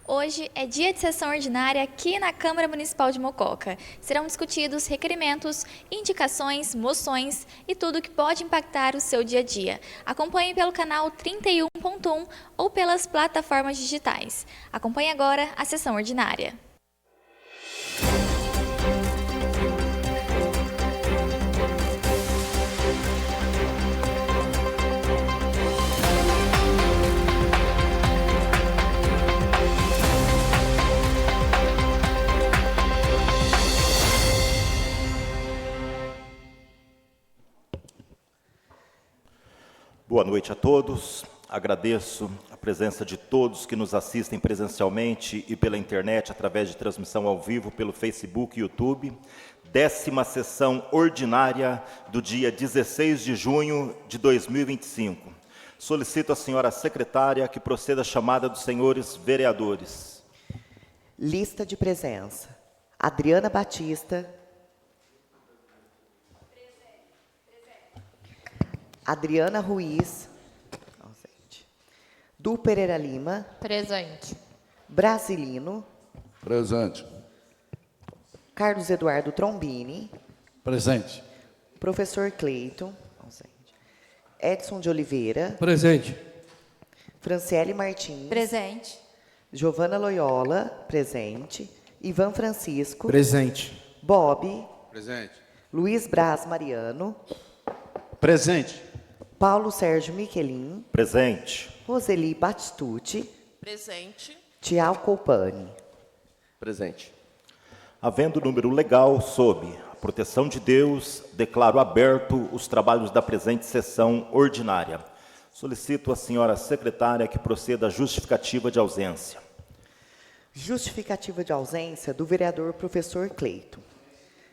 Hoje é dia de sessão ordinária aqui na Câmara Municipal de Mococa. Serão discutidos requerimentos, indicações, moções e tudo que pode impactar o seu dia a dia. Acompanhe pelo canal 31.1 ou pelas plataformas digitais. Acompanhe agora a sessão ordinária. Boa noite a todos. Agradeço a presença de todos que nos assistem presencialmente e pela internet através de transmissão ao vivo pelo Facebook e YouTube. 10ª sessão ordinária do dia 16 de junho de 2025. Solicito à senhora secretária que proceda a chamada dos senhores vereadores. Lista de presença. Adriana Batista. Adriana Ruiz. Ausente. Du Pereira Lima. Presente. Brasilino. Presente. Carlos Eduardo Trombini. Presente. Professor Cleiton. Ausente. Edson de Oliveira. Presente. Franciele Martins. Presente. Giovana Loyola. Presente. Ivan Francisco. Presente. Bob. Presente. Luiz Braz Mariano. Presente. Paulo Sérgio Miquelin. Presente. Roseli Batistucci. Presente. Tiago Colpani. Presente. Havendo número legal sob a proteção de Deus, declaro aberto os trabalhos da presente sessão ordinária. Solicito à senhora secretária que proceda à justificativa de ausência. Justificativa de ausência do vereador professor Cleiton.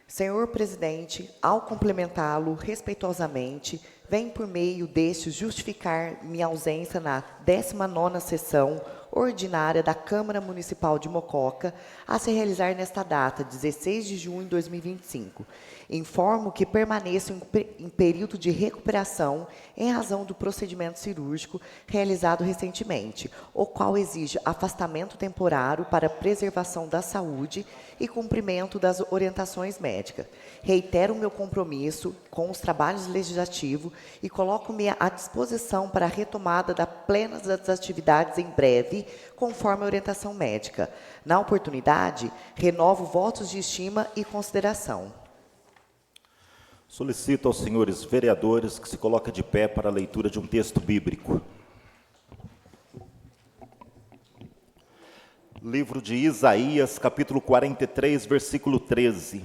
Senhor presidente, ao complementá-lo respeitosamente, venho por meio deste justificar minha ausência na 19ª sessão ordinária da Câmara Municipal de Mococa, a se realizar nesta data, 16 de junho de 2025. Informo que permaneço em período de recuperação em razão do procedimento cirúrgico realizado recentemente, o qual exige afastamento temporário para preservação da saúde e cumprimento das orientações médicas. Reitero o meu compromisso com os trabalhos legislativos e coloco-me à disposição para a retomada da plena das atividades em breve, conforme a orientação médica. Na oportunidade, renovo votos de estima e consideração. Solicito aos senhores vereadores que se coloquem de pé para a leitura de um texto bíblico. Livro de Isaías, capítulo 43, versículo 13.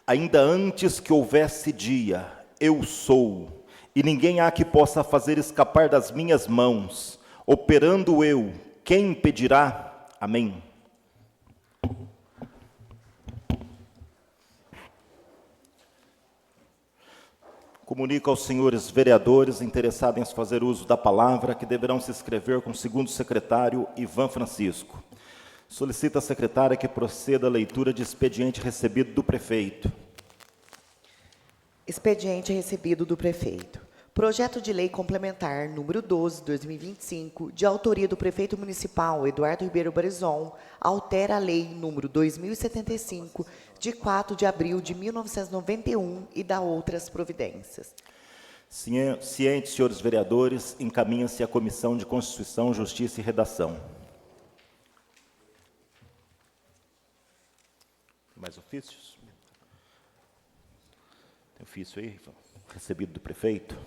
Ainda antes que houvesse dia, eu sou, e ninguém há que possa fazer escapar das minhas mãos. Operando eu, quem impedirá? Amém. Comunico aos senhores vereadores interessados em fazer uso da palavra que deverão se inscrever com o segundo secretário, Ivan Francisco. Solicita a secretária que proceda à leitura de expediente recebido do prefeito. Expediente recebido do prefeito. Projeto de lei complementar número 12, 2025, de autoria do prefeito municipal Eduardo Ribeiro Barizon, altera a lei número 2075, de 4 de abril de 1991 e dá outras providências. Cientes, senhores vereadores, encaminha-se à Comissão de Constituição, Justiça e Redação. Mais ofícios? Tem ofício aí, recebido do prefeito?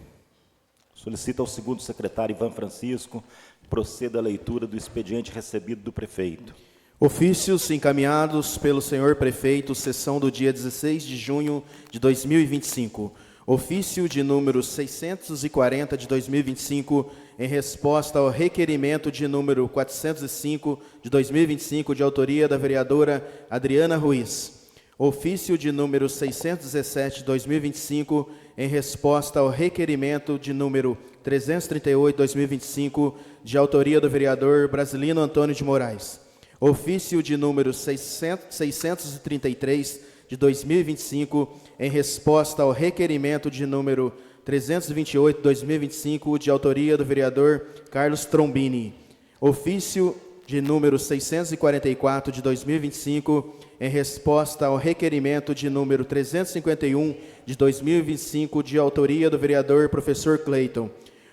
Solicito ao segundo secretário, Ivan Francisco, proceda à leitura do expediente recebido do prefeito. Ofícios encaminhados pelo senhor prefeito, sessão do dia 16 de junho de 2025. Ofício de número 640 de 2025, em resposta ao requerimento de número 405 de 2025, de autoria da vereadora Adriana Ruiz. Ofício de número 617 de 2025, em resposta ao requerimento de número 338 de 2025, de autoria do vereador Brasilino Antônio de Moraes. Ofício de número 633 de 2025, em resposta ao requerimento de número 328 de 2025, de autoria do vereador Carlos Trombini. Ofício de número 644 de 2025, em resposta ao requerimento de número 351 de 2025, de autoria do vereador professor Cleiton.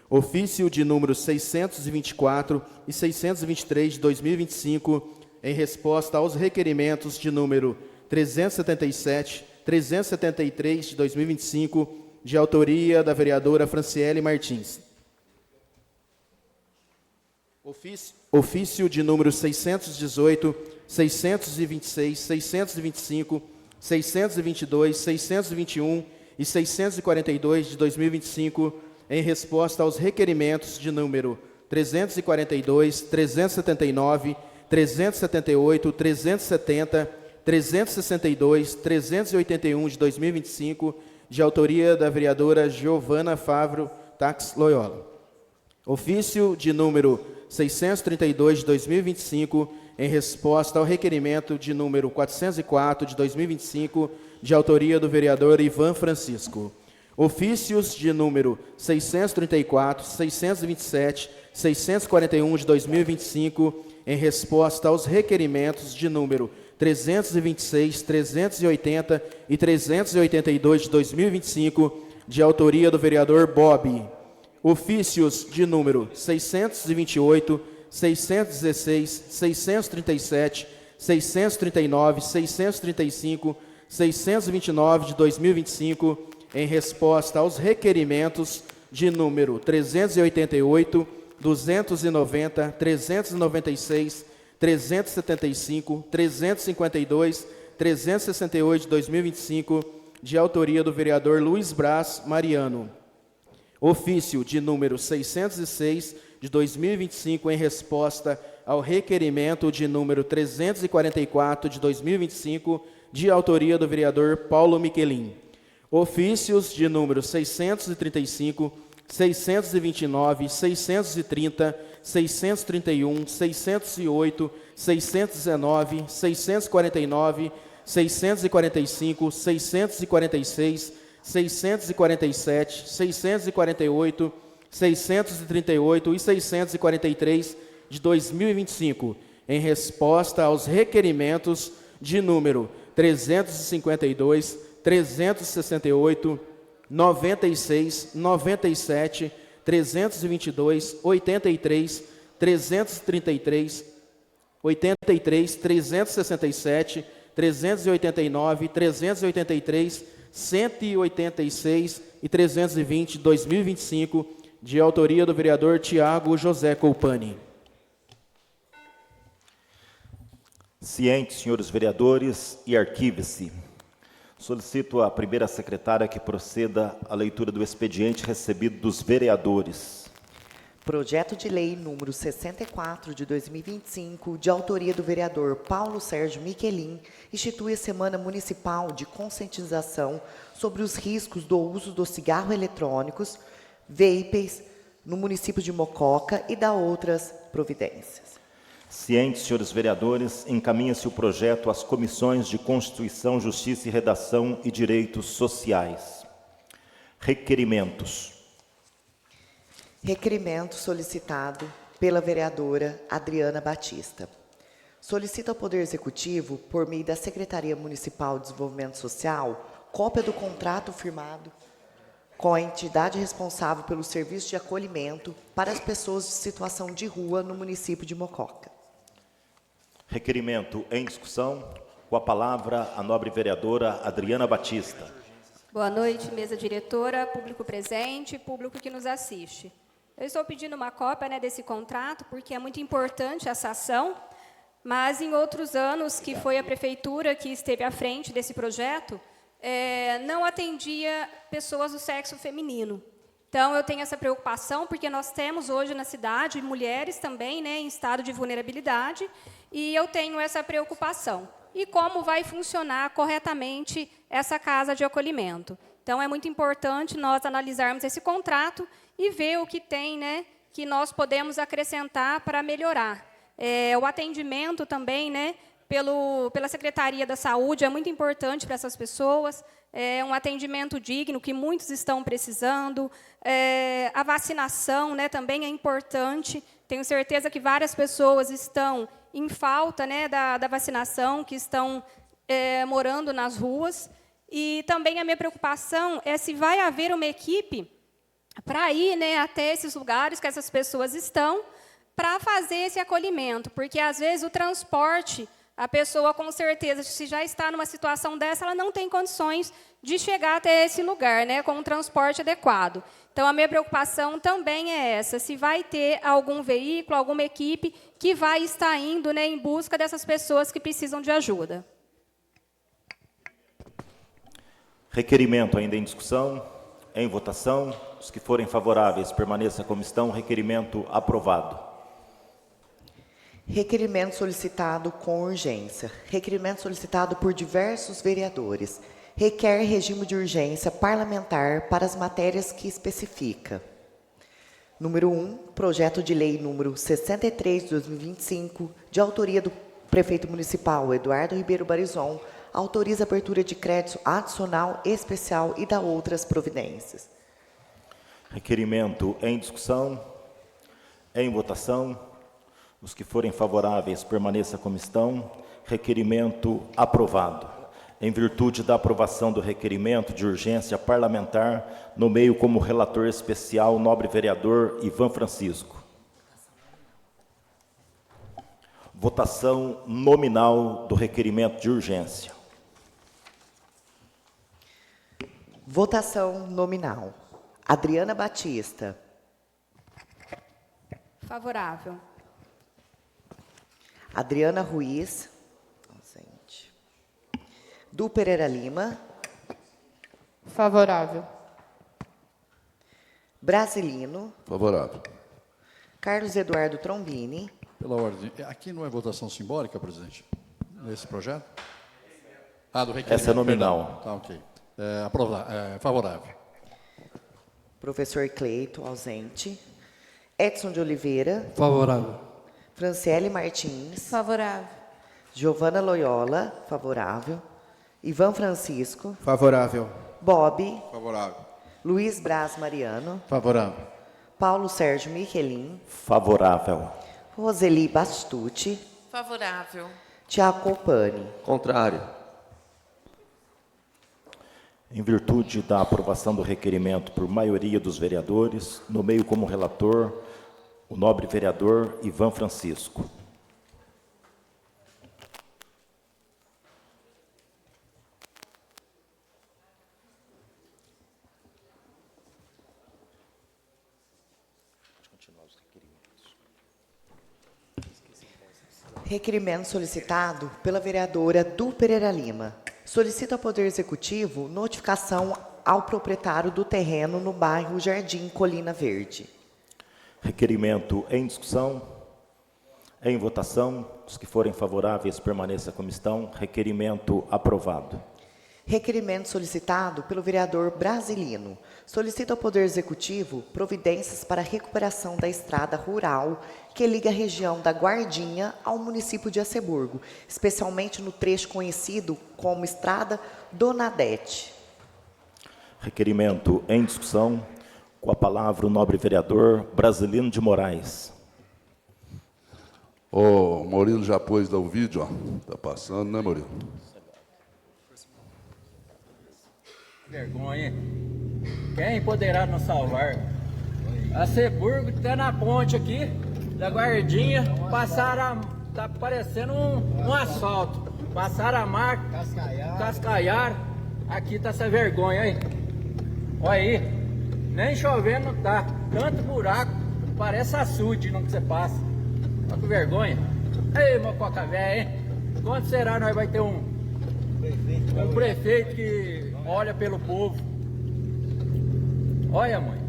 Ofício de número 624 e 623 de 2025, em resposta aos requerimentos de número 377, 373 de 2025, de autoria da vereadora Franciele Martins. Ofício de número 618, 626, 625, 622, 621 e 642 de 2025, em resposta aos requerimentos de número 342, 379, 378, 370, 362, 381 de 2025, de autoria da vereadora Giovana Favro Tax Loyola. Ofício de número 632 de 2025, em resposta ao requerimento de número 404 de 2025, de autoria do vereador Ivan Francisco. Ofícios de número 634, 627, 641 de 2025, em resposta aos requerimentos de número 326, 380 e 382 de 2025, de autoria do vereador Bob. Ofícios de número 628, 616, 637, 639, 635, 629 de 2025, em resposta aos requerimentos de número 388, 290, 396, 375, 352, 368 de 2025, de autoria do vereador Luiz Braz Mariano. Ofício de número 606 de 2025, em resposta ao requerimento de número 344 de 2025, de autoria do vereador Paulo Miquelin. Ofícios de número 635, 629, 630, 631, 608, 619, 649, 645, 646, 647, 648, 638 e 643 de 2025, em resposta aos requerimentos de número 352, 368, 96, 97, 322, 83, 333, 83, 367, 389, 383, 186 e 320 de 2025, de autoria do vereador Tiago José Colpani. Cientes, senhores vereadores, e arquive-se. Solicito à primeira secretária que proceda à leitura do expediente recebido dos vereadores. Projeto de lei número 64 de 2025, de autoria do vereador Paulo Sérgio Miquelin, institui a Semana Municipal de Conscientização sobre os riscos do uso do cigarro eletrônicos, vapes, no município de Mococa e da outras providências. Cientes, senhores vereadores, encaminha-se o projeto às comissões de Constituição, Justiça e Redação e Direitos Sociais. Requerimentos. Requerimento solicitado pela vereadora Adriana Batista. Solicita ao Poder Executivo, por meio da Secretaria Municipal de Desenvolvimento Social, cópia do contrato firmado com a entidade responsável pelo serviço de acolhimento para as pessoas de situação de rua no município de Mococa. Requerimento em discussão. Com a palavra, a nobre vereadora Adriana Batista. Boa noite, mesa diretora, público presente, público que nos assiste. Eu estou pedindo uma cópia, desse contrato, porque é muito importante essa ação, mas em outros anos que foi a prefeitura que esteve à frente desse projeto, não atendia pessoas do sexo feminino. Então, eu tenho essa preocupação, porque nós temos hoje na cidade mulheres também, em estado de vulnerabilidade, e eu tenho essa preocupação. E como vai funcionar corretamente essa casa de acolhimento. Então, é muito importante nós analisarmos esse contrato e ver o que tem, que nós podemos acrescentar para melhorar. O atendimento também, pela Secretaria da Saúde, é muito importante para essas pessoas, um atendimento digno, que muitos estão precisando, a vacinação também é importante, Tenho certeza que várias pessoas estão em falta, né, da vacinação, que estão morando nas ruas. E também a minha preocupação é se vai haver uma equipe para ir, né, até esses lugares que essas pessoas estão, para fazer esse acolhimento. Porque, às vezes, o transporte, a pessoa, com certeza, se já está numa situação dessa, ela não tem condições de chegar até esse lugar, né, com um transporte adequado. Então, a minha preocupação também é essa, se vai ter algum veículo, alguma equipe que vai estar indo, né, em busca dessas pessoas que precisam de ajuda. Requerimento ainda em discussão, em votação. Os que forem favoráveis, permaneça como estão. Requerimento aprovado. Requerimento solicitado com urgência. Requerimento solicitado por diversos vereadores. Requer regime de urgência parlamentar para as matérias que especifica. Número 1, projeto de lei número 63 de 2025, de autoria do prefeito municipal Eduardo Ribeiro Barizon, autoriza a abertura de crédito adicional especial e dá outras providências. Requerimento em discussão, em votação. Os que forem favoráveis, permaneça como estão. Requerimento aprovado. Em virtude da aprovação do requerimento de urgência parlamentar, nomeio como relator especial o nobre vereador Ivan Francisco. Votação nominal do requerimento de urgência. Votação nominal. Adriana Batista. Favorável. Adriana Ruiz. Ausente. Du Pereira Lima. Favorável. Brasilino. Favorável. Carlos Eduardo Trombini. Pela ordem. Aqui não é votação simbólica, presidente? Nesse projeto? Ah, do requerimento. Essa é nominal. Perdão. Tá, ok. Favorável. Professor Cleito, ausente. Edson de Oliveira. Favorável. Franciele Martins. Favorável. Giovana Loyola, favorável. Ivan Francisco. Favorável. Bob. Favorável. Luiz Braz Mariano. Favorável. Paulo Sérgio Michelin. Favorável. Roseli Bastucci. Favorável. Tiago Copani. Contrário. Em virtude da aprovação do requerimento por maioria dos vereadores, nomeio como relator o nobre vereador Ivan Francisco. Requerimento solicitado pela vereadora Du Pereira Lima. Solicita ao Poder Executivo notificação ao proprietário do terreno no bairro Jardim Colina Verde. Requerimento em discussão, em votação. Os que forem favoráveis, permaneça como estão. Requerimento aprovado. Requerimento solicitado pelo vereador Brasilino. Solicita ao Poder Executivo providências para a recuperação da estrada rural que liga a região da Guardinha ao município de Aceburgo, especialmente no trecho conhecido como Estrada Donadete. Requerimento em discussão. Com a palavra o nobre vereador Brasilino de Moraes. O Murilo já pôs lá o vídeo, ó. Tá passando, né, Murilo? Vergonha, hein? Quem poderá nos salvar? Aceburgo está na ponte aqui, da Guardinha, passaram tá parecendo um asfalto. Passaram a marca, cascaiaram, aqui tá essa vergonha, hein? Olha aí, nem chovendo não tá, tanto buraco, parece açude no que você passa. Olha que vergonha. Ei, mococa velha, hein? Quando será nós vai ter um prefeito que olha pelo povo? Olha, mãe.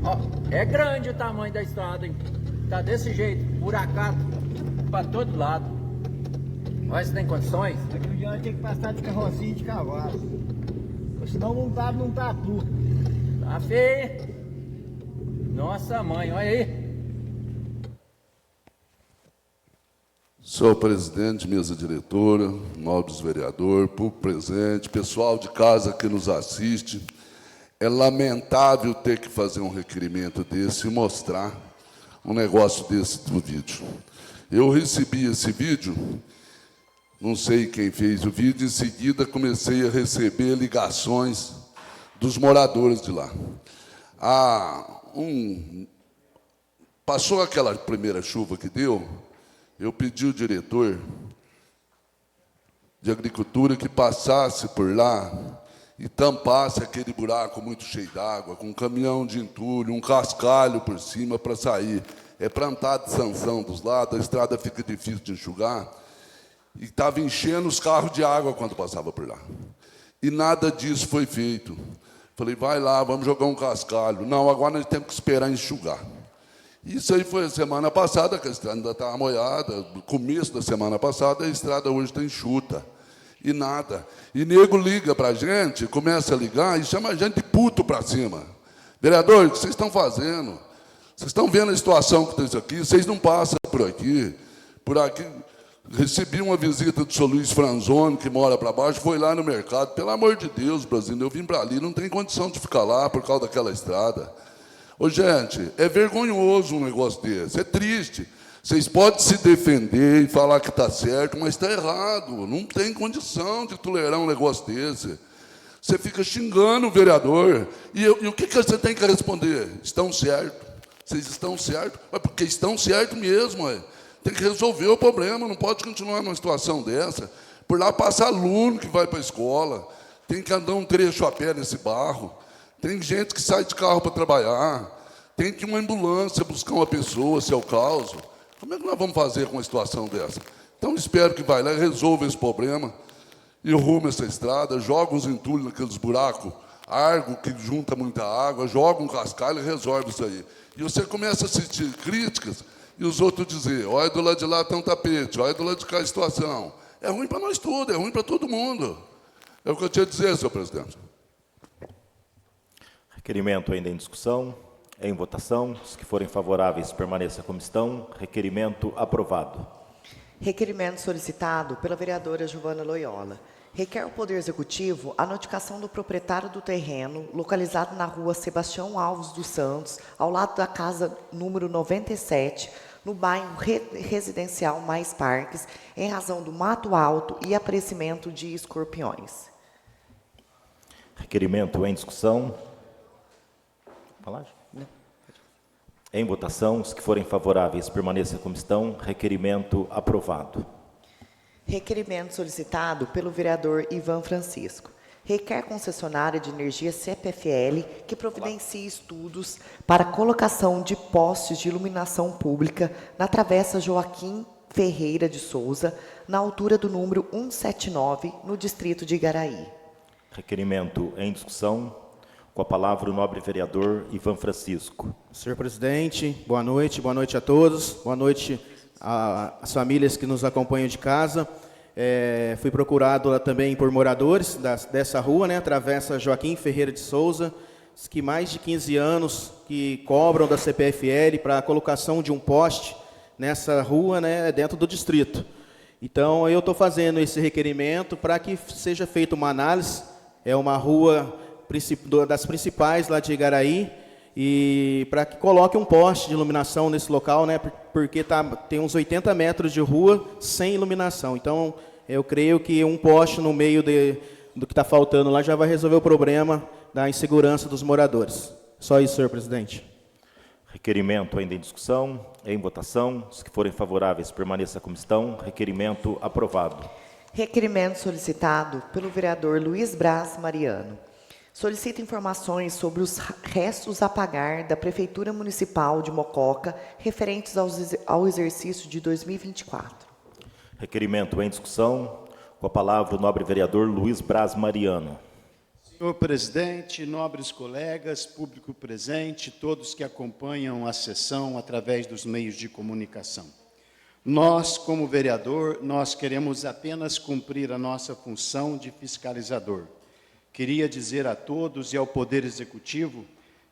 Ó, é grande o tamanho da estrada, hein? Tá desse jeito, buracado para todo lado. Olha se tem condições. Aqui o dia tem que passar de carrocinha e de cavalo. Senão não tá tudo. Tá feio. Nossa mãe, olha aí. Senhor presidente, mesa diretora, nobres vereadores, público presente, pessoal de casa que nos assiste, é lamentável ter que fazer um requerimento desse e mostrar um negócio desse do vídeo. Eu recebi esse vídeo, não sei quem fez o vídeo, em seguida comecei a receber ligações dos moradores de lá. Passou aquela primeira chuva que deu, eu pedi ao diretor de agricultura que passasse por lá e tampasse aquele buraco muito cheio d'água, com um caminhão de entulho, um cascalho por cima para sair. É plantado de sanção dos lados, a estrada fica difícil de enxugar, e estava enchendo os carros de água quando passava por lá. E nada disso foi feito. Falei, vai lá, vamos jogar um cascalho. Não, agora nós temos que esperar enxugar. Isso aí foi a semana passada, que a estrada ainda estava molhada, no começo da semana passada, a estrada hoje está enxuta. E nada. E nego liga para a gente, começa a ligar e chama a gente de puto para cima. Vereador, o que vocês estão fazendo? Vocês estão vendo a situação que está isso aqui? Vocês não passam por aqui. Por aqui. Recebi uma visita do senhor Luiz Franzoni, que mora para baixo, foi lá no mercado. Pelo amor de Deus, Brasil, eu vim para ali, não tem condição de ficar lá por causa daquela estrada. Ô, gente, é vergonhoso um negócio desse, é triste. Vocês podem se defender e falar que está certo, mas está errado. Não tem condição de tolerar um negócio desse. Você fica xingando o vereador. E o que você tem que responder? Estão certos. Vocês estão certos? Mas porque estão certos mesmo. Tem que resolver o problema. Não pode continuar numa situação dessa. Por lá passa aluno que vai para a escola. Tem que andar um trecho a pé nesse barro. Tem gente que sai de carro para trabalhar. Tem que ir uma ambulância buscar uma pessoa, se é o caso. Como é que nós vamos fazer com uma situação dessa? Então, espero que vai lá e resolva esse problema, e arrume essa estrada, joga uns entulhos naqueles buracos, argo que junta muita água, joga um cascalho e resolve isso aí. E você começa a assistir críticas, e os outros dizer, olha, do lado de lá tem um tapete, olha, do lado de cá a situação. É ruim para nós tudo, é ruim para todo mundo. É o que eu tinha a dizer, senhor presidente. Requerimento ainda em discussão. Em votação. Os que forem favoráveis, permaneça como estão. Requerimento aprovado. Requerimento solicitado pela vereadora Giovana Loyola. Requer o Poder Executivo a notificação do proprietário do terreno, localizado na rua Sebastião Alves dos Santos, ao lado da casa número 97, no bairro residencial Mais Parques, em razão do mato alto e aparecimento de escorpiões. Requerimento em discussão. Falar? Em votação, os que forem favoráveis, permaneça como estão. Requerimento aprovado. Requerimento solicitado pelo vereador Ivan Francisco. Requer concessionária de energia CPFL que providencie estudos para colocação de postes de iluminação pública na Travessa Joaquim Ferreira de Souza, na altura do número 179, no distrito de Igaraí. Requerimento em discussão. Com a palavra o nobre vereador Ivan Francisco. Senhor presidente, boa noite a todos. Boa noite às famílias que nos acompanham de casa. Fui procurado lá também por moradores dessa rua, né, Travessa Joaquim Ferreira de Souza, que mais de 15 anos que cobram da CPFL para a colocação de um poste nessa rua, né, dentro do distrito. Então, eu estou fazendo esse requerimento para que seja feita uma análise. É uma rua das principais lá de Igaraí, e para que coloque um poste de iluminação nesse local, né, porque tem uns 80 metros de rua sem iluminação. Então, eu creio que um poste no meio do que está faltando lá já vai resolver o problema da insegurança dos moradores. Só isso, senhor presidente. Requerimento ainda em discussão. Em votação. Os que forem favoráveis, permaneça como estão. Requerimento aprovado. Requerimento solicitado pelo vereador Luiz Braz Mariano. Solicita informações sobre os restos a pagar da Prefeitura Municipal de Mococa referentes ao exercício de 2024. Requerimento em discussão. Com a palavra o nobre vereador Luiz Braz Mariano. Senhor presidente, nobres colegas, público presente, todos que acompanham a sessão através dos meios de comunicação. Nós, como vereador, nós queremos apenas cumprir a nossa função de fiscalizador. Queria dizer a todos e ao Poder Executivo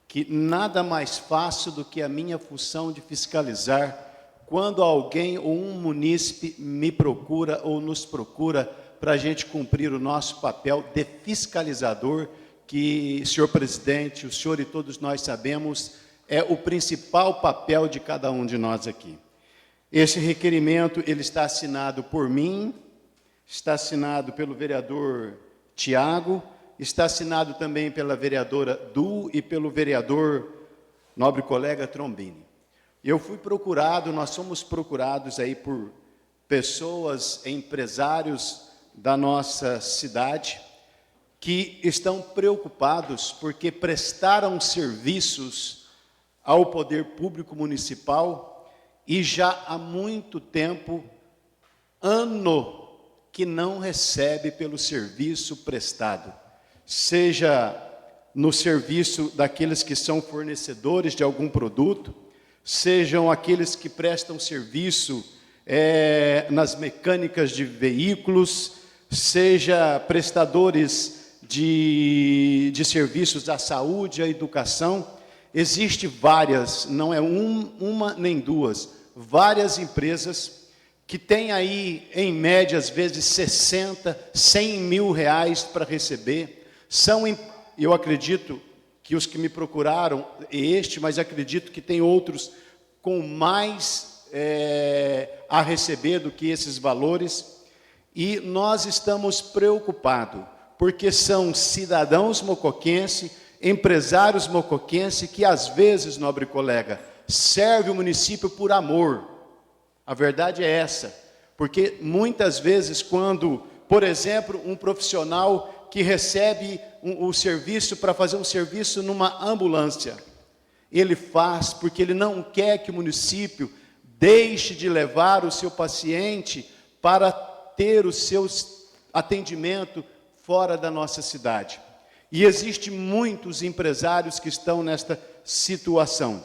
que nada mais fácil do que a minha função de fiscalizar quando alguém ou um munícipe me procura ou nos procura para a gente cumprir o nosso papel de fiscalizador, que, senhor presidente, o senhor e todos nós sabemos, é o principal papel de cada um de nós aqui. Esse requerimento ele está assinado por mim, está assinado pelo vereador Tiago, está assinado também pela vereadora Du e pelo vereador nobre colega Trombini. Eu fui procurado, nós somos procurados aí por pessoas, empresários da nossa cidade, que estão preocupados porque prestaram serviços ao poder público municipal e já há muito tempo, ano, que não recebe pelo serviço prestado. Seja no serviço daqueles que são fornecedores de algum produto, sejam aqueles que prestam serviço nas mecânicas de veículos, seja prestadores de serviços à saúde, à educação. Existe várias, não é uma nem duas, várias empresas que têm aí, em média, às vezes, 60, 100 mil reais para receber. Eu acredito que os que me procuraram mas acredito que tem outros com mais a receber do que esses valores. E nós estamos preocupados, porque são cidadãos mocoquenses, empresários mocoquenses, que às vezes, nobre colega, serve o município por amor. A verdade é essa, porque muitas vezes quando, por exemplo, um profissional que recebe o serviço para fazer um serviço numa ambulância, ele faz porque ele não quer que o município deixe de levar o seu paciente para ter o seu atendimento fora da nossa cidade. E existem muitos empresários que estão nesta situação.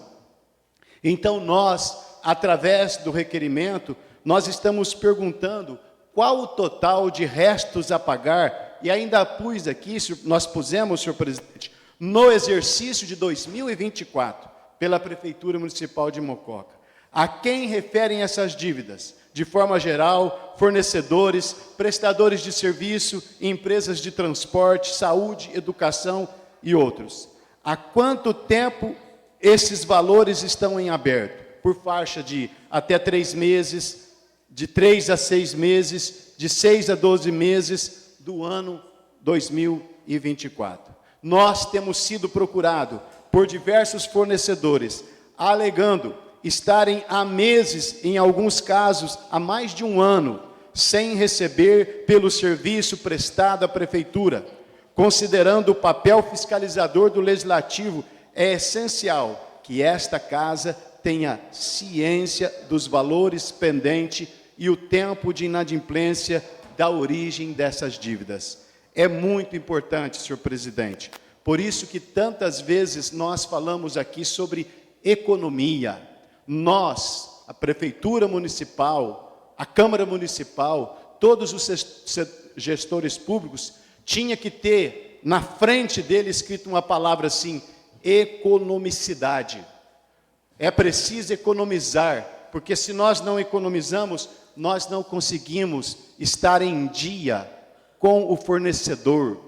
Então nós, através do requerimento, nós estamos perguntando qual o total de restos a pagar, e ainda pus aqui, nós pusemos, senhor presidente, no exercício de 2024, pela Prefeitura Municipal de Mococa. A quem referem essas dívidas? De forma geral, fornecedores, prestadores de serviço, empresas de transporte, saúde, educação e outros. Há quanto tempo esses valores estão em aberto? Por faixa de até 3 meses, de 3 a 6 meses, de 6 a 12 meses do ano 2024. Nós temos sido procurados por diversos fornecedores, alegando estarem há meses, em alguns casos, há mais de um ano, sem receber pelo serviço prestado à Prefeitura. Considerando o papel fiscalizador do Legislativo, é essencial que esta Casa tenha ciência dos valores pendentes e o tempo de inadimplência da origem dessas dívidas. É muito importante, senhor presidente. Por isso que tantas vezes nós falamos aqui sobre economia. Nós, a Prefeitura Municipal, a Câmara Municipal, todos os gestores públicos, tinha que ter na frente dele escrito uma palavra assim, economicidade. É preciso economizar, porque se nós não economizamos, nós não conseguimos estar em dia com o fornecedor,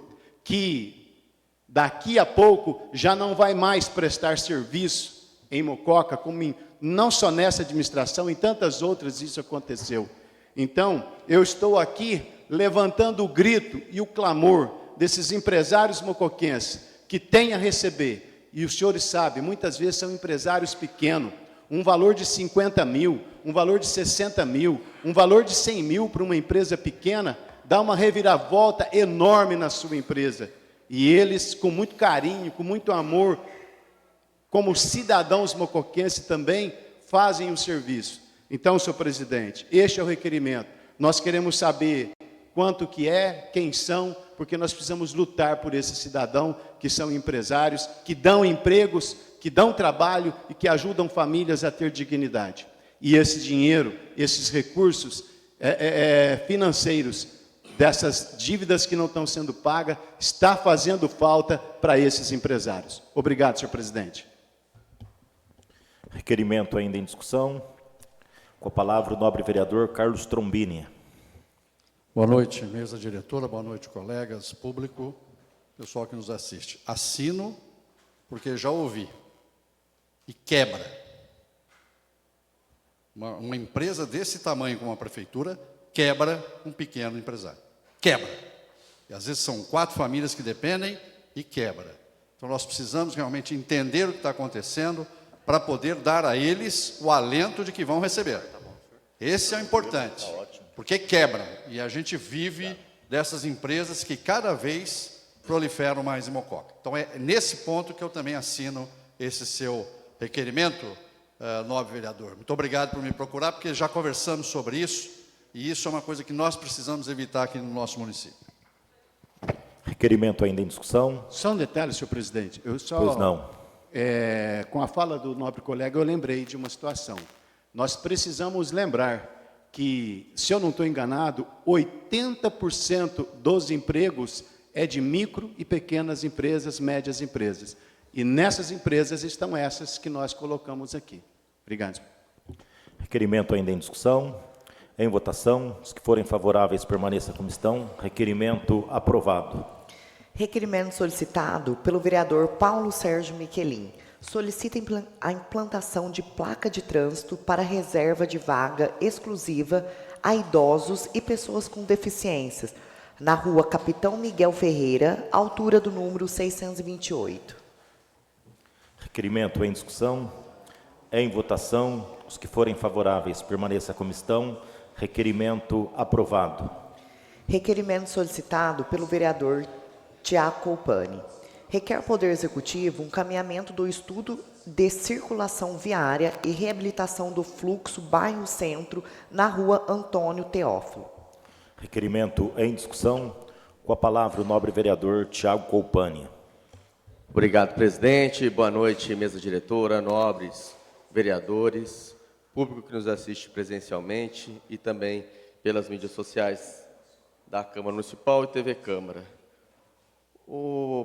que daqui a pouco já não vai mais prestar serviço em Mococa, como não só nessa administração, em tantas outras isso aconteceu. Então, eu estou aqui levantando o grito e o clamor desses empresários mocoquenses que têm a receber, e os senhores sabem, muitas vezes são empresários pequenos, um valor de 50 mil, um valor de 60 mil, um valor de 100 mil para uma empresa pequena, dá uma reviravolta enorme na sua empresa. E eles, com muito carinho, com muito amor, como cidadãos mocoquenses também, fazem o serviço. Então, senhor presidente, este é o requerimento. Nós queremos saber quanto que é, quem são, porque nós precisamos lutar por esse cidadão, que são empresários, que dão empregos, que dão trabalho e que ajudam famílias a ter dignidade. E esse dinheiro, esses recursos financeiros, dessas dívidas que não estão sendo pagas, está fazendo falta para esses empresários. Obrigado, senhor presidente. Requerimento ainda em discussão. Com a palavra o nobre vereador Carlos Trombini. Boa noite, mesa diretora, boa noite, colegas, público, pessoal que nos assiste. Assino, porque já ouvi. e quebra. Uma empresa desse tamanho como a prefeitura quebra um pequeno empresário. Quebra. E às vezes são 4 famílias que dependem e quebra. Então nós precisamos realmente entender o que está acontecendo para poder dar a eles o alento de que vão receber. Esse é o importante, porque quebram. E a gente vive dessas empresas que cada vez proliferam mais em Mococa. Então é nesse ponto que eu também assino esse seu requerimento, nobre vereador. Muito obrigado por me procurar, porque já conversamos sobre isso, e isso é uma coisa que nós precisamos evitar aqui no nosso município. Requerimento ainda em discussão. Só um detalhe, senhor presidente. Eu só, Pois não. Com a fala do nobre colega, eu lembrei de uma situação. Nós precisamos lembrar que, se eu não estou enganado, 80% dos empregos é de micro e pequenas empresas, médias empresas. E nessas empresas estão essas que nós colocamos aqui. Obrigado. Requerimento ainda em discussão. Em votação. Os que forem favoráveis, permaneça como estão. Requerimento aprovado. Requerimento solicitado pelo vereador Paulo Sérgio Miquelin. Solicita a implantação de placa de trânsito para reserva de vaga exclusiva a idosos e pessoas com deficiências, na rua Capitão Miguel Ferreira, altura do número 628. Requerimento em discussão. Em votação. Os que forem favoráveis, permaneça como estão. Requerimento aprovado. Requerimento solicitado pelo vereador Tiago Colpani. Requer ao Poder Executivo um encaminhamento do estudo de circulação viária e reabilitação do fluxo bairro Centro, na rua Antônio Teófilo. Requerimento em discussão. Com a palavra o nobre vereador Tiago Colpani. Obrigado, presidente. Boa noite, mesa diretora, nobres vereadores, público que nos assiste presencialmente e também pelas mídias sociais da Câmara Municipal e TV Câmara.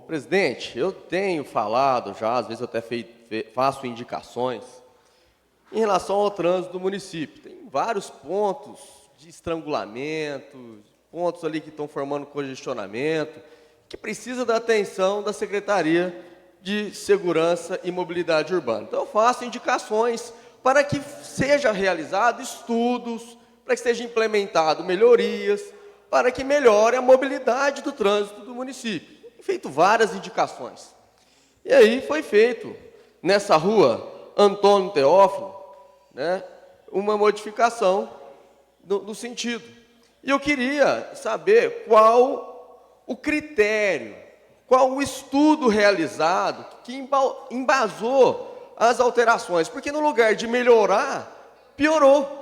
Presidente, eu tenho falado já, às vezes eu até faço indicações em relação ao trânsito do município. Tem vários pontos de estrangulamento, pontos ali que estão formando congestionamento, que precisa da atenção da Secretaria de Segurança e Mobilidade Urbana. Então, eu faço indicações para que seja realizado estudos, para que seja implementado melhorias, para que melhore a mobilidade do trânsito do município. Tem feito várias indicações. E aí foi feito, nessa rua Antônio Teófilo, né, uma modificação no sentido. E eu queria saber qual o critério, qual o estudo realizado que embasou as alterações, porque no lugar de melhorar, piorou.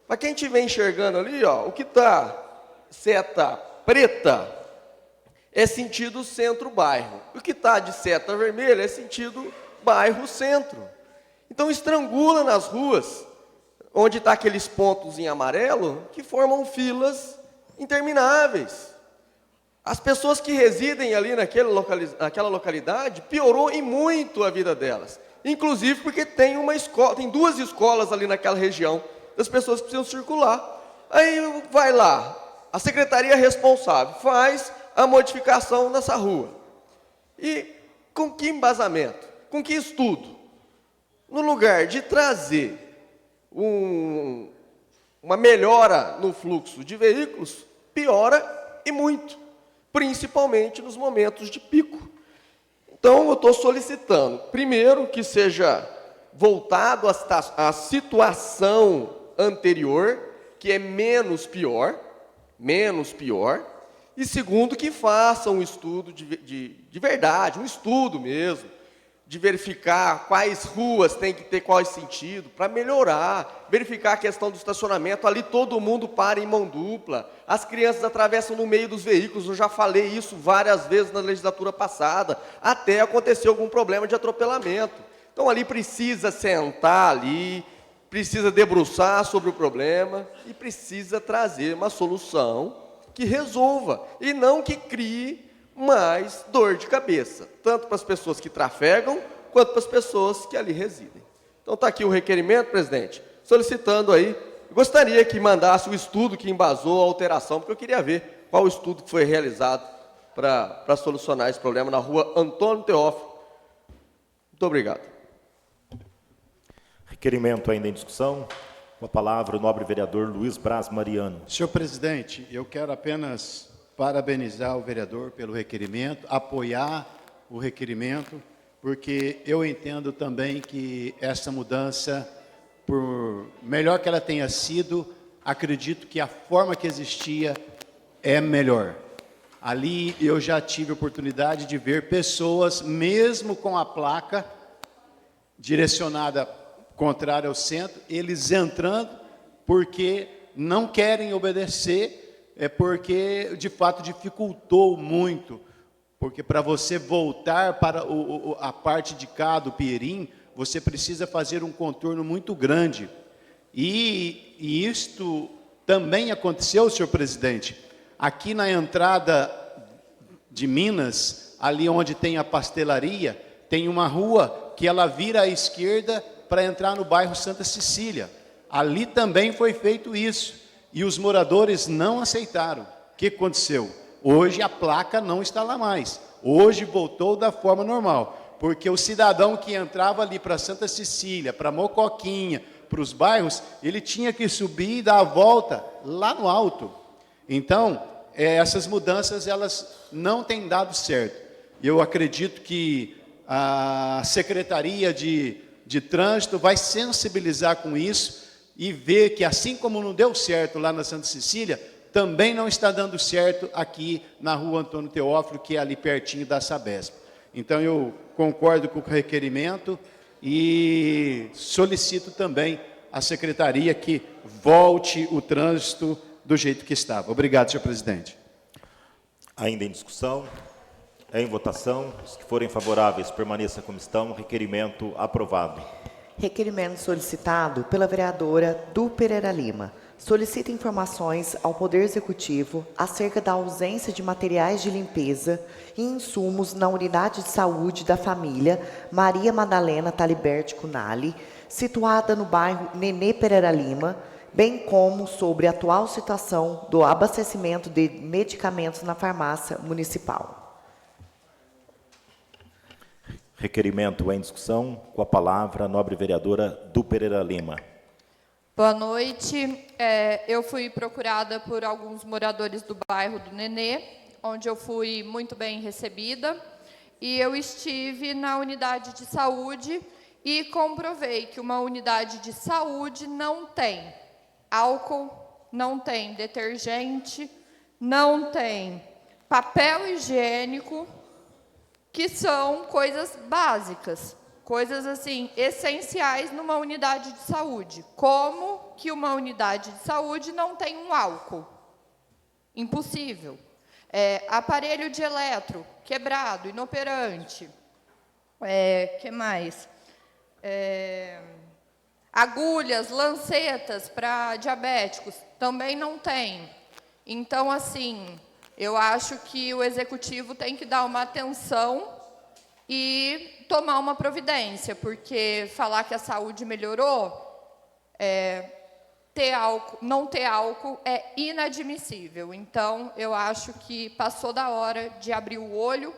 Para quem estiver enxergando ali, ó, o que está seta preta é sentido centro-bairro. O que está de seta vermelha é sentido bairro-centro. Então, estrangula nas ruas, onde está aqueles pontos em amarelo, que formam filas intermináveis. As pessoas que residem ali naquela localidade, piorou e muito a vida delas. Inclusive porque tem duas escolas ali naquela região, das pessoas que precisam circular. Aí vai lá, a secretaria responsável faz a modificação nessa rua. E com que embasamento? Com que estudo? No lugar de trazer uma melhora no fluxo de veículos, piora e muito, principalmente nos momentos de pico. Então, eu estou solicitando, primeiro, que seja voltado à situação anterior, que é menos pior, e segundo, que faça um estudo de verdade, um estudo mesmo, de verificar quais ruas tem que ter qual sentido, para melhorar, verificar a questão do estacionamento, ali todo mundo para em mão dupla, as crianças atravessam no meio dos veículos, eu já falei isso várias vezes na legislatura passada, até acontecer algum problema de atropelamento. Então ali precisa sentar ali, precisa debruçar sobre o problema e precisa trazer uma solução que resolva e não que crie mais dor de cabeça, tanto para as pessoas que trafegam, quanto para as pessoas que ali residem. Então está aqui o requerimento, presidente, solicitando aí, gostaria que mandasse o estudo que embasou a alteração, porque eu queria ver qual o estudo que foi realizado para solucionar esse problema na rua Antônio Teófilo. Muito obrigado. Requerimento ainda em discussão. Com a palavra, o nobre vereador Luiz Braz Mariano. Senhor presidente, eu quero apenas parabenizar o vereador pelo requerimento, apoiar o requerimento, porque eu entendo também que essa mudança, por melhor que ela tenha sido, acredito que a forma que existia é melhor. Ali eu já tive a oportunidade de ver pessoas, mesmo com a placa direcionada contrária ao centro, eles entrando porque não querem obedecer, é porque de fato dificultou muito, porque para você voltar para a parte de cá do Pierim, você precisa fazer um contorno muito grande. E isto também aconteceu, senhor presidente, aqui na entrada de Minas, ali onde tem a pastelaria, tem uma rua que ela vira à esquerda para entrar no bairro Santa Cecília. Ali também foi feito isso. E os moradores não aceitaram. O que aconteceu? Hoje a placa não está lá mais. Hoje voltou da forma normal. Porque o cidadão que entrava ali para Santa Cecília, para Mocoquinha, para os bairros, ele tinha que subir e dar a volta lá no alto. Então, essas mudanças elas não têm dado certo. Eu acredito que a Secretaria de Trânsito vai sensibilizar com isso e ver que, assim como não deu certo lá na Santa Cecília, também não está dando certo aqui na rua Antônio Teófilo, que é ali pertinho da Sabesp. Então, eu concordo com o requerimento e solicito também à Secretaria que volte o trânsito do jeito que estava. Obrigado, senhor presidente. Ainda em discussão. Em votação. Os que forem favoráveis, permaneça como estão. Requerimento aprovado. Requerimento solicitado pela vereadora Du Pereira Lima. Solicita informações ao Poder Executivo acerca da ausência de materiais de limpeza e insumos na unidade de saúde da família Maria Madalena Taliberti Cunali, situada no bairro Nenê Pereira Lima, bem como sobre a atual situação do abastecimento de medicamentos na farmácia municipal. Requerimento em discussão. Com a palavra, a nobre vereadora Du Pereira Lima. Boa noite. Eu fui procurada por alguns moradores do bairro do Nenê, onde eu fui muito bem recebida. E eu estive na unidade de saúde e comprovei que uma unidade de saúde não tem álcool, não tem detergente, não tem papel higiênico, que são coisas básicas, coisas assim, essenciais numa unidade de saúde. Como que uma unidade de saúde não tem um álcool? Impossível. Aparelho de eletro, quebrado, inoperante. Que mais? Agulhas, lancetas para diabéticos, também não tem. Então, assim, eu acho que o Executivo tem que dar uma atenção e tomar uma providência, porque falar que a saúde melhorou, não ter álcool é inadmissível. Então, eu acho que passou da hora de abrir o olho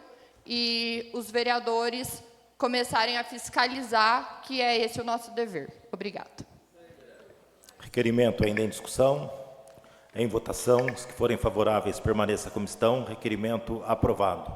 e os vereadores começarem a fiscalizar, que é esse o nosso dever. Obrigada. Requerimento ainda em discussão. Em votação. Os que forem favoráveis, permaneça como estão. Requerimento aprovado.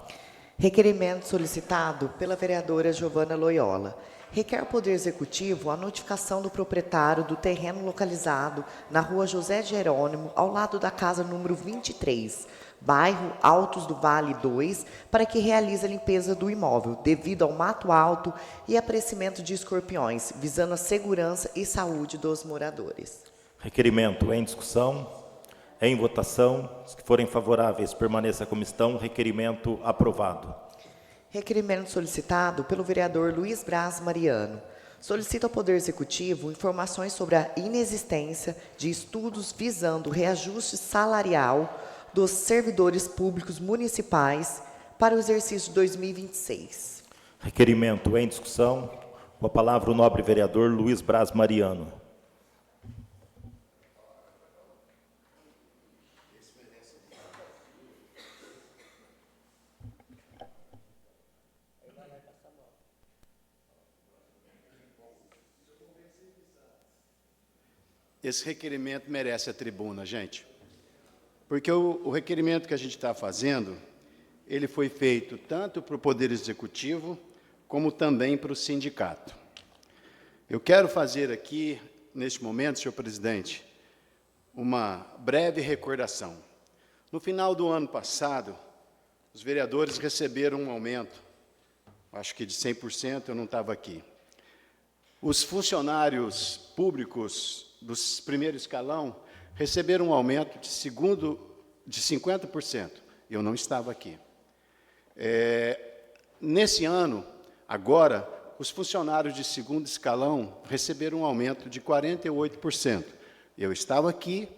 Requerimento solicitado pela vereadora Giovana Loyola. Requer ao Poder Executivo a notificação do proprietário do terreno localizado na rua José Jerônimo, ao lado da casa número 23, bairro Altos do Vale 2, para que realize a limpeza do imóvel, devido ao mato alto e aparecimento de escorpiões, visando a segurança e saúde dos moradores. Requerimento em discussão. Em votação. Os que forem favoráveis, permaneça como estão. Requerimento aprovado. Requerimento solicitado pelo vereador Luiz Braz Mariano. Solicita ao Poder Executivo informações sobre a inexistência de estudos visando o reajuste salarial dos servidores públicos municipais para o exercício de 2026. Requerimento em discussão. Com a palavra, o nobre vereador Luiz Braz Mariano. esse requerimento merece a tribuna, gente. Porque o requerimento que a gente está fazendo, ele foi feito tanto para o Poder Executivo, como também para o sindicato. Eu quero fazer aqui, neste momento, senhor presidente, uma breve recordação. No final do ano passado, os vereadores receberam um aumento, acho que de 100%, eu não estava aqui. Os funcionários públicos dos primeiro escalão receberam um aumento de 50%. Eu não estava aqui. Nesse ano, agora, os funcionários de segundo escalão receberam um aumento de 48%. Eu estava aqui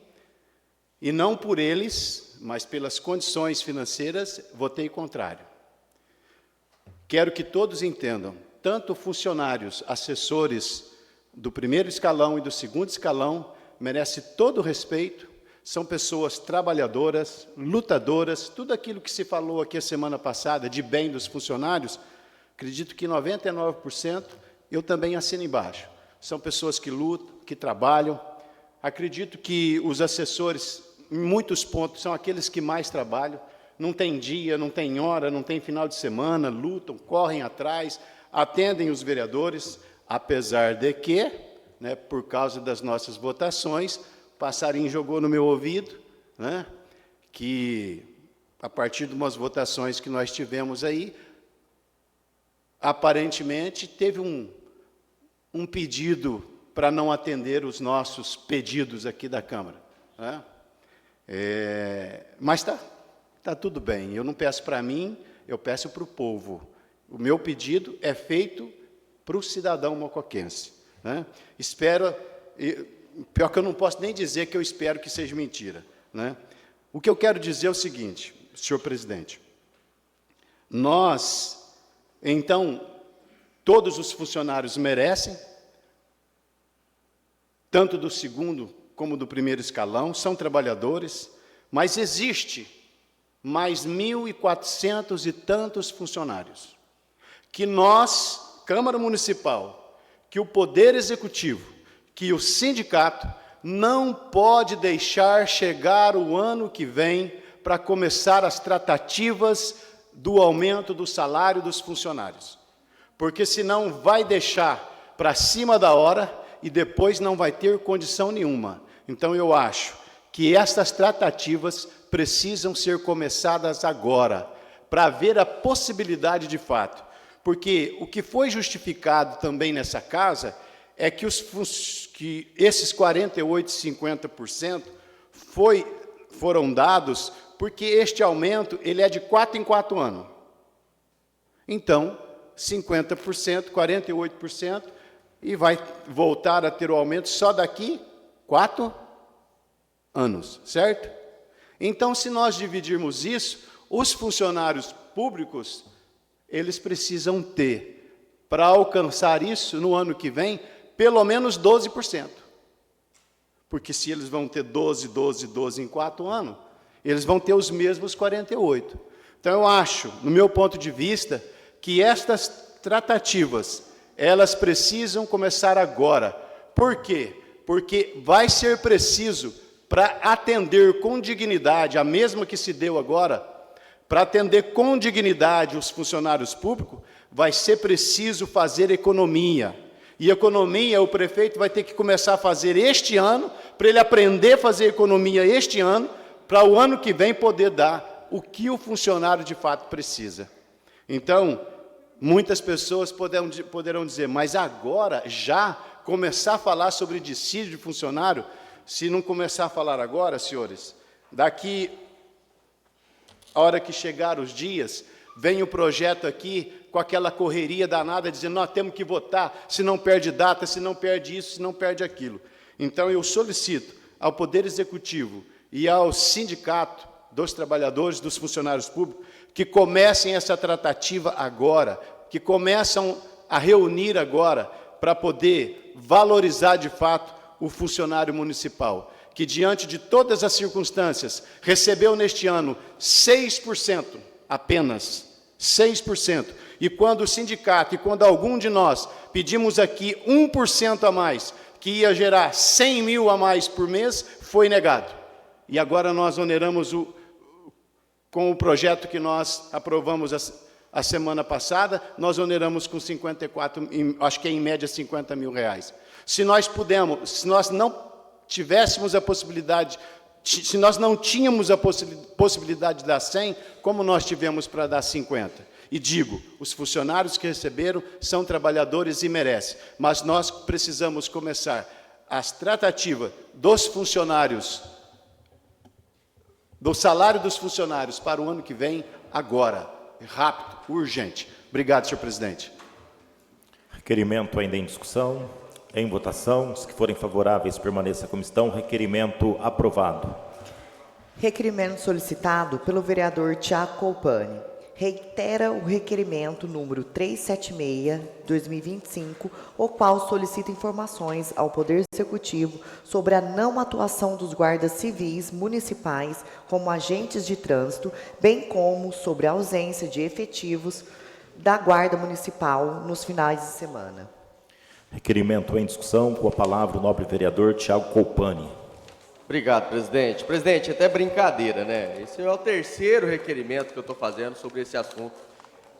e não por eles, mas pelas condições financeiras, votei contrário. Quero que todos entendam, tanto funcionários, assessores do primeiro escalão e do segundo escalão, merecem todo o respeito, são pessoas trabalhadoras, lutadoras, tudo aquilo que se falou aqui a semana passada de bem dos funcionários, acredito que 99% eu também assino embaixo. São pessoas que lutam, que trabalham. Acredito que os assessores, em muitos pontos, são aqueles que mais trabalham. Não tem dia, não tem hora, não tem final de semana, lutam, correm atrás, atendem os vereadores, apesar de que, né, por causa das nossas votações, o passarinho jogou no meu ouvido, né, que, a partir de umas votações que nós tivemos aí, aparentemente teve um pedido para não atender os nossos pedidos aqui da Câmara, né? Mas tá tudo bem, eu não peço para mim, eu peço para o povo. O meu pedido é feito para o cidadão mocoquense, né? Espero, pior que eu não posso nem dizer que eu espero que seja mentira, né? O que eu quero dizer é o seguinte, senhor presidente, nós, então, todos os funcionários merecem, tanto do segundo como do primeiro escalão, são trabalhadores, mas existe mais 1.400 e tantos funcionários, que nós, Câmara Municipal, que o Poder Executivo, que o sindicato, não pode deixar chegar o ano que vem para começar as tratativas do aumento do salário dos funcionários. Porque senão vai deixar para cima da hora e depois não vai ter condição nenhuma. Então, eu acho que estas tratativas precisam ser começadas agora, para ver a possibilidade de fato. Porque o que foi justificado também nessa casa é que, que esses 48%, 50% foram dados porque este aumento ele é de 4 em 4 anos. Então, 50%, 48%, e vai voltar a ter o aumento só daqui 4 anos, certo? Então, se nós dividirmos isso, os funcionários públicos, eles precisam ter, para alcançar isso no ano que vem, pelo menos 12%. Porque se eles vão ter 12 em 4 anos, eles vão ter os mesmos 48%. Então, eu acho, no meu ponto de vista, que estas tratativas, elas precisam começar agora. Por quê? Porque vai ser preciso, para atender com dignidade, a mesma que se deu agora, para atender com dignidade os funcionários públicos, vai ser preciso fazer economia. E economia, o prefeito vai ter que começar a fazer este ano, para ele aprender a fazer economia este ano, para o ano que vem poder dar o que o funcionário de fato precisa. Então, muitas pessoas poderão dizer, mas agora, já, começar a falar sobre dissídio de funcionário, se não começar a falar agora, senhores, daqui, a hora que chegar os dias, vem o projeto aqui, com aquela correria danada, dizendo, nós temos que votar, se não perde data, se não perde isso, se não perde aquilo. Então, eu solicito ao Poder Executivo e ao sindicato dos trabalhadores, dos funcionários públicos, que comecem essa tratativa agora, que começam a reunir agora, para poder valorizar de fato o funcionário municipal, que diante de todas as circunstâncias, recebeu neste ano 6%, apenas 6%. E quando o sindicato, e quando algum de nós pedimos aqui 1% a mais, que ia gerar 100 mil a mais por mês, foi negado. E agora nós oneramos com o projeto que nós aprovamos a semana passada, nós oneramos com 54, acho que é em média 50 mil reais. Se nós não tivéssemos a possibilidade, se nós não tínhamos a possibilidade de dar 100, como nós tivemos para dar 50? E digo, os funcionários que receberam são trabalhadores e merecem, mas nós precisamos começar as tratativas dos funcionários, do salário dos funcionários para o ano que vem, agora, rápido, urgente. Obrigado, senhor presidente. Requerimento ainda em discussão. Em votação. Os que forem favoráveis, permaneça como estão. Requerimento aprovado. Requerimento solicitado pelo vereador Tiago Colpani. Reitera o requerimento número 376/2025, o qual solicita informações ao Poder Executivo sobre a não atuação dos guardas civis municipais como agentes de trânsito, bem como sobre a ausência de efetivos da Guarda Municipal nos finais de semana. Requerimento em discussão. Com a palavra o nobre vereador Tiago Colpani. Obrigado, presidente. Presidente, até brincadeira, né? Esse é o terceiro requerimento que eu estou fazendo sobre esse assunto.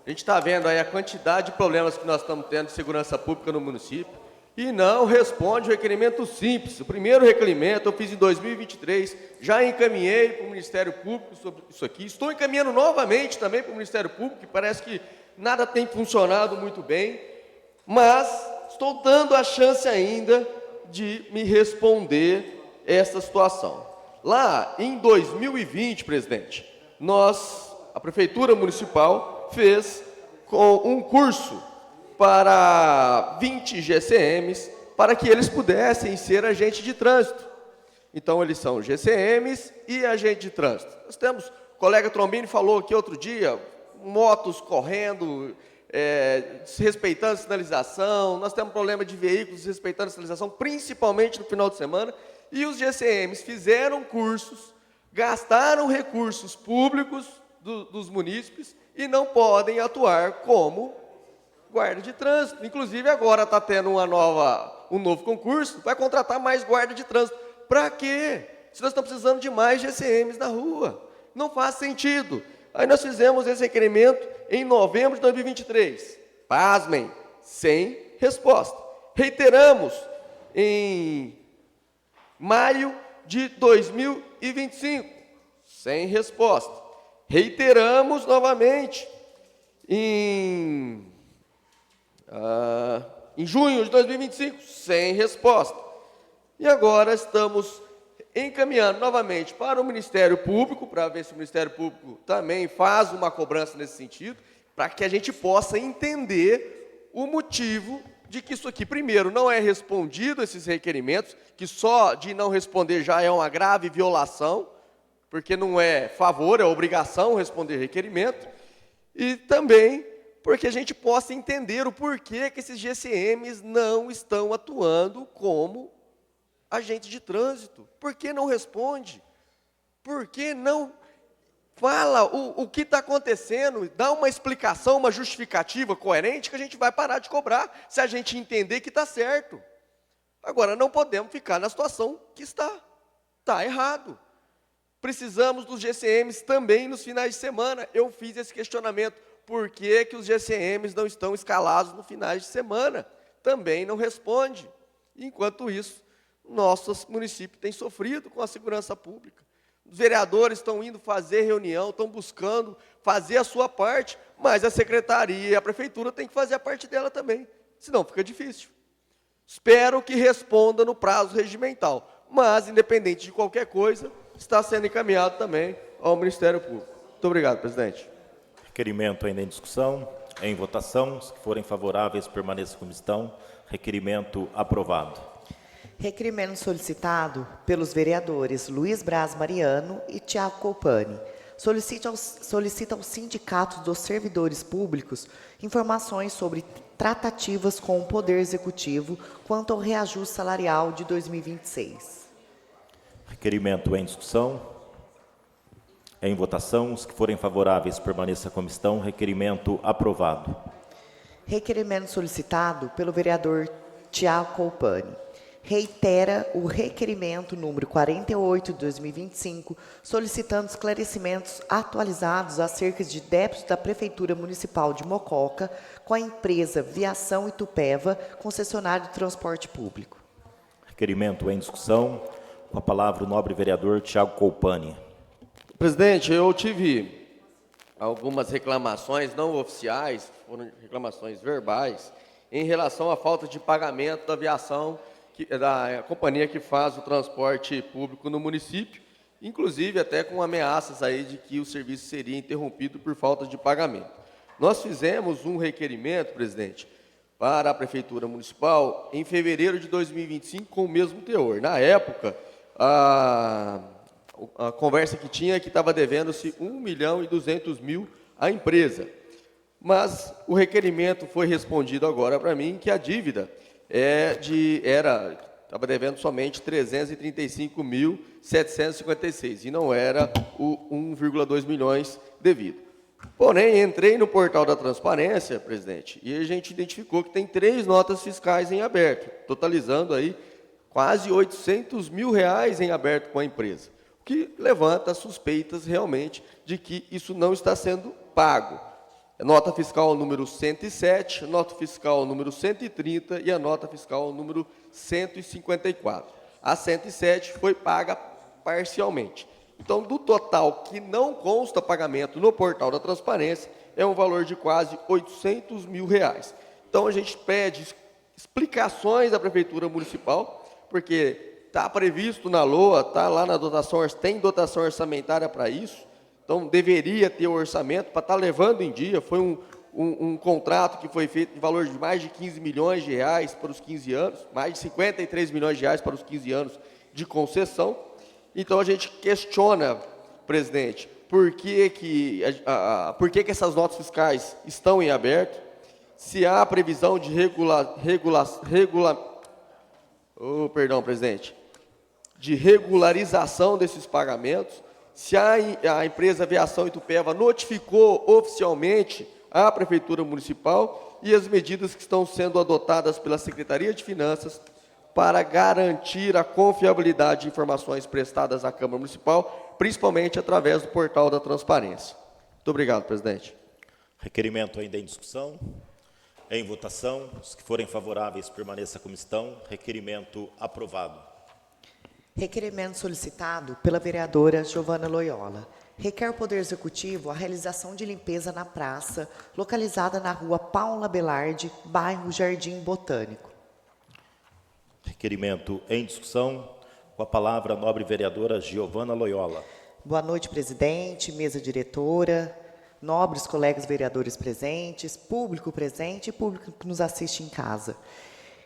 A gente está vendo aí a quantidade de problemas que nós estamos tendo de segurança pública no município e não responde o requerimento simples. O primeiro requerimento eu fiz em 2023, já encaminhei para o Ministério Público sobre isso aqui. Estou encaminhando novamente também para o Ministério Público, que parece que nada tem funcionado muito bem, mas estou dando a chance ainda de me responder essa situação. Lá em 2020, presidente, a Prefeitura Municipal fez um curso para 20 GCMs para que eles pudessem ser agente de trânsito. Então, eles são GCMs e agente de trânsito. Nós temos, o colega Trombini falou aqui outro dia, motos correndo, desrespeitando a sinalização, nós temos problema de veículos desrespeitando a sinalização, principalmente no final de semana. E os GCMs fizeram cursos, gastaram recursos públicos dos munícipes e não podem atuar como guarda de trânsito. Inclusive, agora está tendo um novo concurso, vai contratar mais guarda de trânsito. Para quê? Se nós estamos precisando de mais GCMs na rua. Não faz sentido. Aí nós fizemos esse requerimento em novembro de 2023. Pasmem, sem resposta. Reiteramos em maio de 2025, sem resposta. Reiteramos novamente em junho de 2025, sem resposta. E agora estamos encaminhando novamente para o Ministério Público, para ver se o Ministério Público também faz uma cobrança nesse sentido, para que a gente possa entender o motivo de que isso aqui, primeiro, não é respondido, esses requerimentos, que só de não responder já é uma grave violação, porque não é favor, é obrigação responder requerimento, e também porque a gente possa entender o porquê que esses GCMs não estão atuando como agente de trânsito. Por que não responde? Por que não fala o que está acontecendo, dá uma explicação, uma justificativa coerente, que a gente vai parar de cobrar, se a gente entender que está certo. Agora, não podemos ficar na situação que está errado. Precisamos dos GCMs também nos finais de semana. Eu fiz esse questionamento, por que que os GCMs não estão escalados nos finais de semana? Também não responde. Enquanto isso, nossos municípios têm sofrido com a segurança pública. Os vereadores estão indo fazer reunião, estão buscando fazer a sua parte, mas a secretaria e a prefeitura têm que fazer a parte dela também, senão fica difícil. Espero que responda no prazo regimental, mas, independente de qualquer coisa, está sendo encaminhado também ao Ministério Público. Muito obrigado, presidente. Requerimento ainda em discussão. Em votação. Os que forem favoráveis, permaneçam como estão. Requerimento aprovado. Requerimento solicitado pelos vereadores Luiz Braz Mariano e Tiago Colpani. Solicita aos sindicatos dos servidores públicos informações sobre tratativas com o Poder Executivo quanto ao reajuste salarial de 2026. Requerimento em discussão. Em votação. Os que forem favoráveis, permaneçam como estão. Requerimento aprovado. Requerimento solicitado pelo vereador Tiago Colpani. reitera o requerimento número 48 de 2025, solicitando esclarecimentos atualizados acerca de débitos da Prefeitura Municipal de Mococa com a empresa Viação Itupeva, concessionária de transporte público. Requerimento em discussão. Com a palavra o nobre vereador Tiago Colpani. Presidente, eu tive algumas reclamações não oficiais, foram reclamações verbais, em relação à falta de pagamento da aviação, da companhia que faz o transporte público no município, inclusive até com ameaças aí de que o serviço seria interrompido por falta de pagamento. Nós fizemos um requerimento, presidente, para a Prefeitura Municipal em fevereiro de 2025 com o mesmo teor. Na época, a conversa que tinha é que estava devendo-se 1.200.000 à empresa. Mas o requerimento foi respondido agora para mim que a dívida estava devendo somente 335.756 e não era o 1,2 milhões devido. Porém, entrei no portal da transparência, presidente, e a gente identificou que tem 3 notas fiscais em aberto, totalizando aí quase R$800.000 em aberto com a empresa, o que levanta suspeitas realmente de que isso não está sendo pago. Nota fiscal número 107, nota fiscal número 130 e a nota fiscal número 154. A 107 foi paga parcialmente. Então, do total que não consta pagamento no portal da transparência, é um valor de quase R$800.000. Então, a gente pede explicações à Prefeitura Municipal, porque está previsto na LOA, está lá na dotação, tem dotação orçamentária para isso. Então, deveria ter o orçamento para estar levando em dia. Foi um contrato que foi feito de valor de mais de R$15 milhões para os 15 anos, mais de R$53 milhões para os 15 anos de concessão. Então, a gente questiona, presidente, por que essas notas fiscais estão em aberto, se há previsão de de regularização desses pagamentos, se a empresa Viação Itupeva notificou oficialmente a Prefeitura Municipal e as medidas que estão sendo adotadas pela Secretaria de Finanças para garantir a confiabilidade de informações prestadas à Câmara Municipal, principalmente através do portal da transparência. Muito obrigado, presidente. Requerimento ainda em discussão. Em votação. Os que forem favoráveis, permaneça como estão. Requerimento aprovado. Requerimento solicitado pela vereadora Giovana Loyola. Requer o Poder Executivo a realização de limpeza na praça, localizada na rua Paula Belardi, bairro Jardim Botânico. Requerimento em discussão. Com a palavra, a nobre vereadora Giovana Loyola. Boa noite, presidente, mesa diretora, nobres colegas vereadores presentes, público presente e público que nos assiste em casa.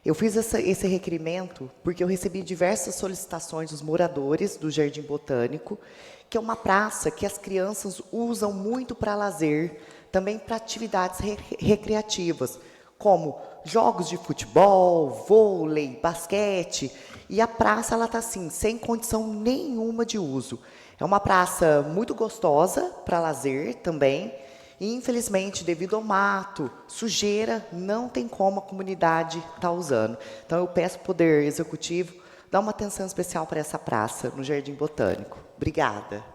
Eu fiz esse requerimento porque eu recebi diversas solicitações dos moradores do Jardim Botânico, que é uma praça que as crianças usam muito para lazer, também para atividades recreativas, como jogos de futebol, vôlei, basquete, e a praça está assim, sem condição nenhuma de uso. É uma praça muito gostosa para lazer também, e, infelizmente, devido ao mato, sujeira, não tem como a comunidade estar usando. Então, eu peço ao Poder Executivo dar uma atenção especial para essa praça, no Jardim Botânico. Obrigada.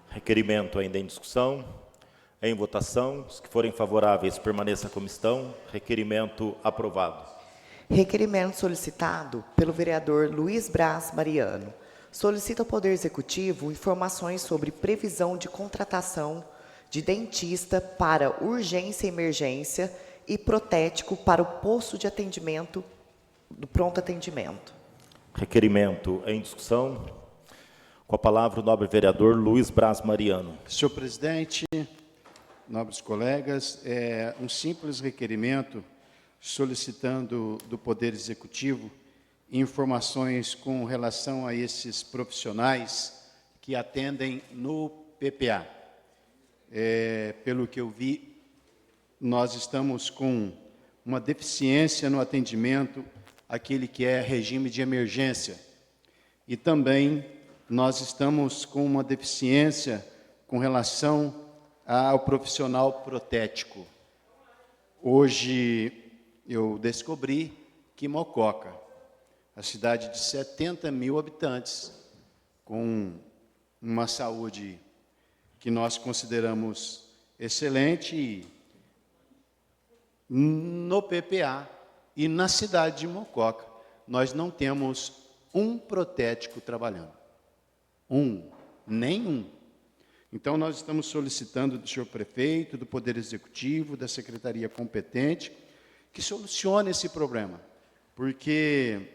Requerimento ainda em discussão. Em votação. Os que forem favoráveis, permaneça como estão. Requerimento aprovado. Requerimento solicitado pelo vereador Luiz Braz Mariano. Solicita ao Poder Executivo informações sobre previsão de contratação de dentista para urgência e emergência e protético para o posto de atendimento do pronto atendimento. Requerimento em discussão. Com a palavra o nobre vereador Luiz Braz Mariano. Senhor presidente, nobres colegas, é um simples requerimento solicitando do Poder Executivo informações com relação a esses profissionais que atendem no PPA. Pelo que eu vi, nós estamos com uma deficiência no atendimento àquele que é regime de emergência. E também nós estamos com uma deficiência com relação ao profissional protético. Hoje eu descobri que Mococa, A cidade de 70 mil habitantes, com uma saúde que nós consideramos excelente. E no PPA e na cidade de Mococa, nós não temos um protético trabalhando. Nenhum. Então, nós estamos solicitando do senhor prefeito, do Poder Executivo, da secretaria competente, que solucione esse problema. Porque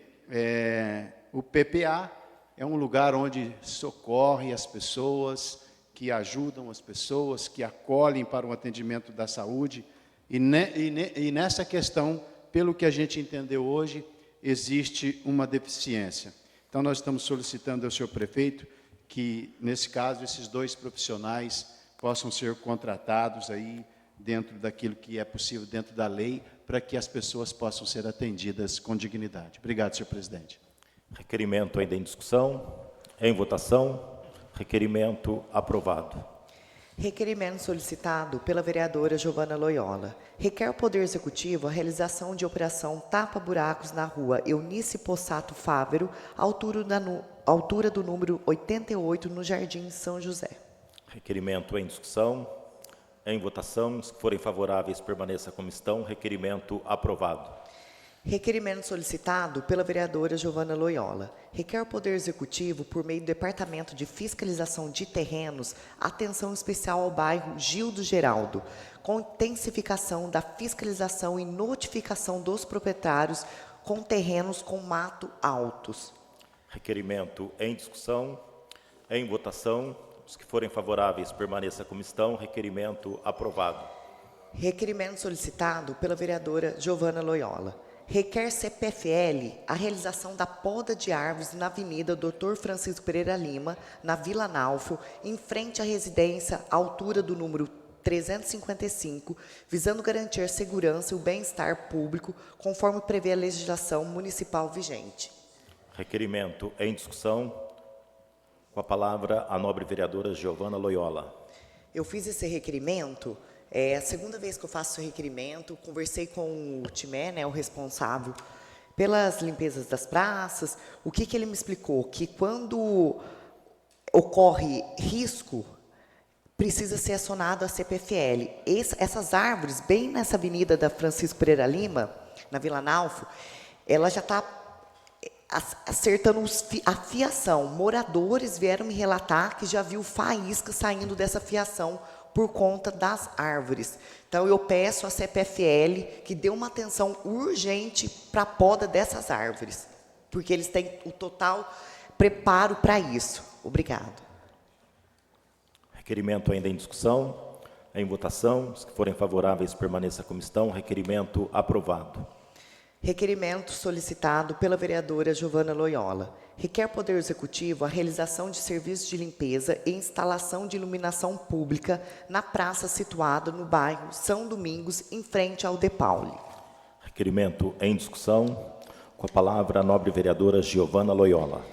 o PPA é um lugar onde socorre as pessoas, que ajudam as pessoas, que acolhem para o atendimento da saúde. E nessa questão, pelo que a gente entendeu hoje, existe uma deficiência. Então, nós estamos solicitando ao senhor prefeito que, nesse caso, esses 2 profissionais possam ser contratados aí dentro daquilo que é possível, dentro da lei, para que as pessoas possam ser atendidas com dignidade. Obrigado, senhor presidente. Requerimento ainda em discussão. Em votação. Requerimento aprovado. Requerimento solicitado pela vereadora Giovana Loyola. Requer o Poder Executivo a realização de operação tapa-buracos na rua Eunice Possato Fávero, altura do número 88, no Jardim São José. Requerimento em discussão. Em votação. Se forem favoráveis, permaneça como estão. Requerimento aprovado. Requerimento solicitado pela vereadora Giovana Loyola. Requer o Poder Executivo, por meio do Departamento de Fiscalização de Terrenos, atenção especial ao bairro Gildo Geraldo, com intensificação da fiscalização e notificação dos proprietários com terrenos com mato altos. Requerimento em discussão. Em votação. Os que forem favoráveis, permaneça como estão. Requerimento aprovado. Requerimento solicitado pela vereadora Giovana Loyola. Requer CPFL a realização da poda de árvores na Avenida Dr. Francisco Pereira Lima, na Vila Nalfo, em frente à residência, altura do número 355, visando garantir a segurança e o bem-estar público, conforme prevê a legislação municipal vigente. Requerimento em discussão. Com a palavra, a nobre vereadora Giovana Loyola. Eu fiz esse requerimento, é a segunda vez que eu faço esse requerimento, conversei com o Timé, né, o responsável pelas limpezas das praças. O que ele me explicou? Que quando ocorre risco, precisa ser acionado a CPFL. Essas árvores, bem nessa avenida da Francisco Pereira Lima, na Vila Nalfo, ela já está acertando a fiação. Moradores vieram me relatar que já viu faísca saindo dessa fiação por conta das árvores. Então, eu peço à CPFL que dê uma atenção urgente para a poda dessas árvores, porque eles têm o total preparo para isso. Obrigado. Requerimento ainda em discussão. Em votação. Os que forem favoráveis, permaneça como estão. Requerimento aprovado. Requerimento solicitado pela vereadora Giovana Loyola. Requer Poder Executivo a realização de serviços de limpeza e instalação de iluminação pública na praça situada no bairro São Domingos, em frente ao De Pauli. Requerimento em discussão. Com a palavra, a nobre vereadora Giovana Loyola.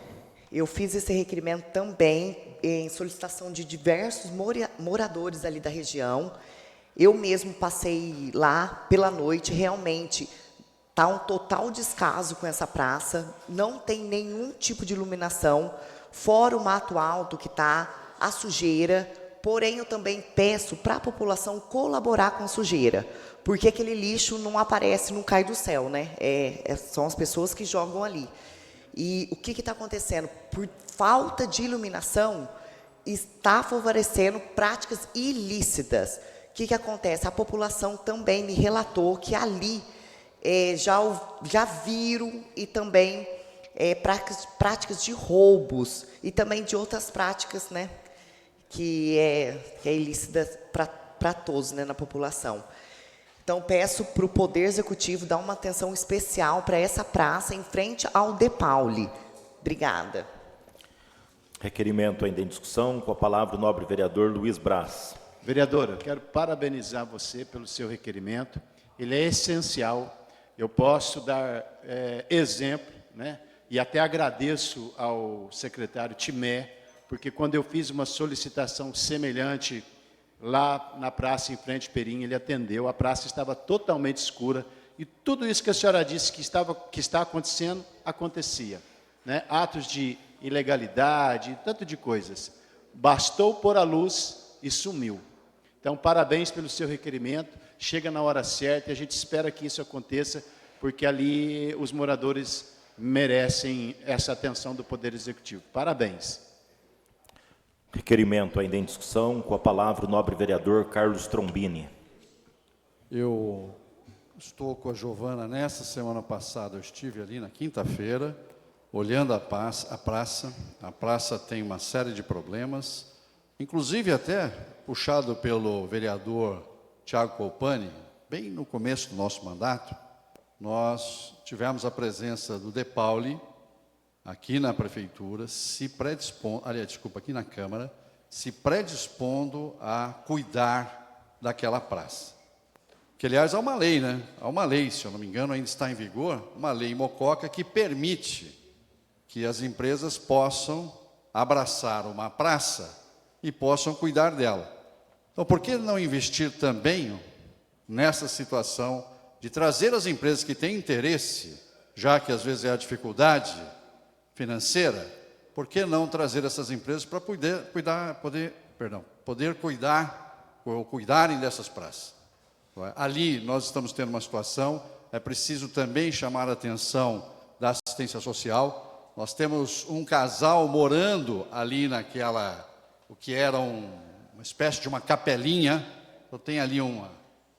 Eu fiz esse requerimento também em solicitação de diversos moradores ali da região. Eu mesmo passei lá pela noite, realmente está um total descaso com essa praça, não tem nenhum tipo de iluminação, fora o mato alto que está, a sujeira. Porém, eu também peço para a população colaborar com a sujeira, porque aquele lixo não aparece, não cai do céu, né? São as pessoas que jogam ali. E o que está acontecendo? Por falta de iluminação, está favorecendo práticas ilícitas. O que acontece? A população também me relatou que ali já viram e também práticas de roubos e também de outras práticas, né, que é ilícita para todos, né, na população. Então, peço para o Poder Executivo dar uma atenção especial para essa praça em frente ao De Pauli. Obrigada. Requerimento ainda em discussão. Com a palavra, o nobre vereador Luiz Braz. Vereadora, quero parabenizar você pelo seu requerimento. Ele é essencial. Eu posso dar exemplo, né? E até agradeço ao secretário Timé, porque quando eu fiz uma solicitação semelhante lá na praça em frente ao Perim, ele atendeu. A praça estava totalmente escura e tudo isso que a senhora disse que está acontecendo acontecia, né? Atos de ilegalidade, tanto de coisas. Bastou pôr a luz e sumiu. Então, parabéns pelo seu requerimento, chega na hora certa e a gente espera que isso aconteça, porque ali os moradores merecem essa atenção do Poder Executivo. Parabéns. Requerimento ainda em discussão, com a palavra o nobre vereador Carlos Trombini. Eu estou com a Giovana nessa semana passada, eu estive ali na quinta-feira, olhando a praça. A praça tem uma série de problemas, inclusive até puxado pelo vereador Tiago Colpani, bem no começo do nosso mandato, nós tivemos a presença do De Pauli, aqui na prefeitura, aqui na Câmara, se predispondo a cuidar daquela praça. Que, aliás, há uma lei, né? Há uma lei, se eu não me engano, ainda está em vigor, uma lei em Mococa que permite que as empresas possam abraçar uma praça e possam cuidar dela. Então, por que não investir também nessa situação de trazer as empresas que têm interesse, já que às vezes é a dificuldade financeira, por que não trazer essas empresas para poder cuidarem dessas praças? Ali nós estamos tendo uma situação, é preciso também chamar a atenção da assistência social. Nós temos um casal morando ali naquela, o que era uma espécie de uma capelinha, então tem ali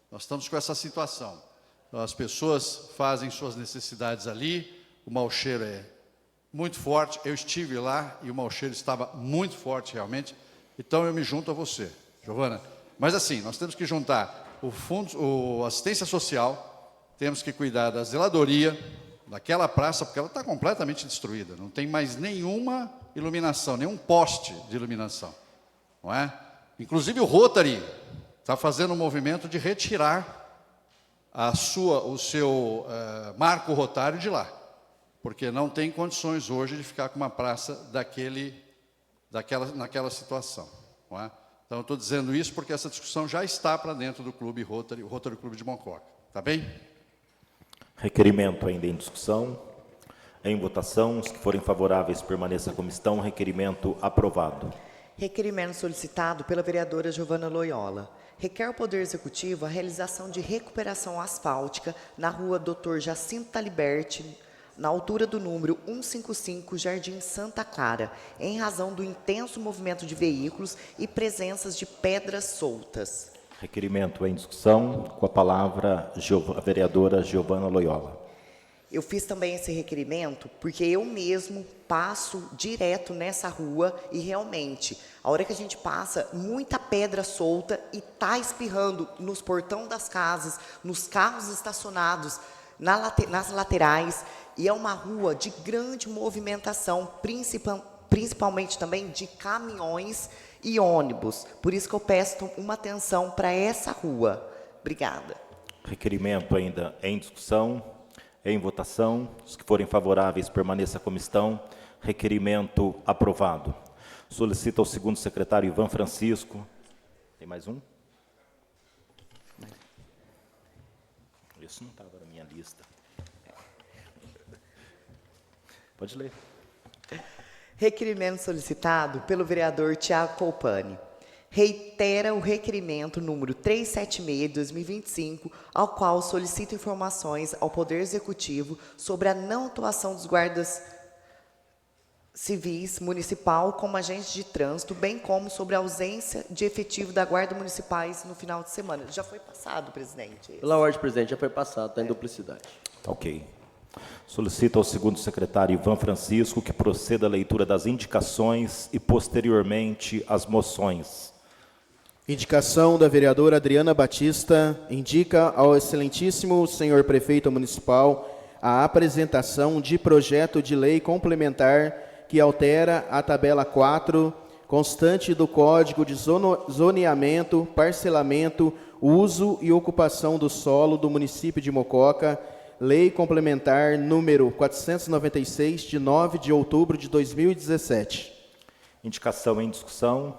nós estamos com essa situação. Então, as pessoas fazem suas necessidades ali, o mau cheiro é muito forte, eu estive lá e o mau cheiro estava muito forte realmente, então eu me junto a você, Giovana. Mas assim, nós temos que juntar a assistência social, temos que cuidar da zeladoria, daquela praça, porque ela está completamente destruída, não tem mais nenhuma iluminação, nenhum poste de iluminação, não é? Inclusive o Rotary está fazendo um movimento de retirar o seu marco rotário de lá, porque não tem condições hoje de ficar com uma praça naquela situação, não é? Então, eu estou dizendo isso porque essa discussão já está para dentro do Clube Rotary, o Rotary Clube de Mococa. Tá bem? Requerimento ainda em discussão. Em votação, os que forem favoráveis permaneçam como estão. Requerimento aprovado. Requerimento solicitado pela vereadora Giovana Loyola. Requer ao Poder Executivo a realização de recuperação asfáltica na rua Dr. Jacinto Taliberti, na altura do número 155, Jardim Santa Clara, em razão do intenso movimento de veículos e presenças de pedras soltas. Requerimento em discussão, com a palavra a vereadora Giovana Loyola. Eu fiz também esse requerimento porque eu mesmo passo direto nessa rua e realmente, a hora que a gente passa, muita pedra solta e está espirrando nos portão das casas, nos carros estacionados, nas laterais, e é uma rua de grande movimentação, principalmente também de caminhões e ônibus. Por isso que eu peço uma atenção para essa rua. Obrigada. Requerimento ainda em discussão, em votação. Os que forem favoráveis permaneçam como estão. Requerimento aprovado. Solicito ao segundo secretário Ivan Francisco. Tem mais um? Isso não estava na minha lista. Pode ler. Requerimento solicitado pelo vereador Tiago Colpani. Reitera o requerimento número 376 de 2025, ao qual solicita informações ao Poder Executivo sobre a não atuação dos guardas civis municipal como agentes de trânsito, bem como sobre a ausência de efetivo da Guarda Municipais no final de semana. Já foi passado, presidente? Pela ordem, presidente, já foi passado, está em duplicidade. Ok. Solicito ao segundo secretário Ivan Francisco que proceda à leitura das indicações e, posteriormente, as moções. Indicação da vereadora Adriana Batista indica ao excelentíssimo senhor prefeito municipal a apresentação de projeto de lei complementar que altera a tabela 4, constante do Código de Zoneamento, Parcelamento, Uso e Ocupação do Solo do município de Mococa, Lei Complementar número 496, de 9 de outubro de 2017. Indicação em discussão.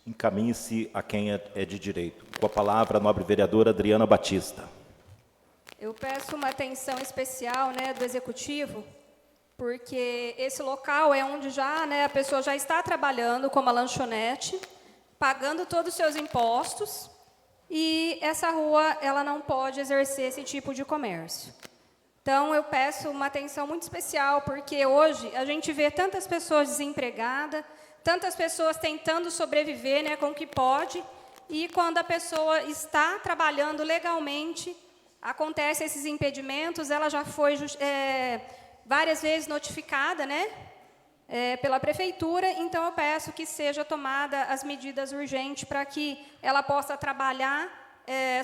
Encaminhe-se a quem é de direito. Com a palavra, a nobre vereadora Adriana Batista. Eu peço uma atenção especial, né, do Executivo, porque esse local é onde já, né, a pessoa já está trabalhando como a lanchonete, pagando todos os seus impostos, e essa rua ela não pode exercer esse tipo de comércio. Então, eu peço uma atenção muito especial, porque hoje a gente vê tantas pessoas desempregadas, tantas pessoas tentando sobreviver, né, com o que pode, e quando a pessoa está trabalhando legalmente, acontecem esses impedimentos, ela já foi várias vezes notificada, né, pela Prefeitura, então eu peço que seja tomada as medidas urgentes para que ela possa trabalhar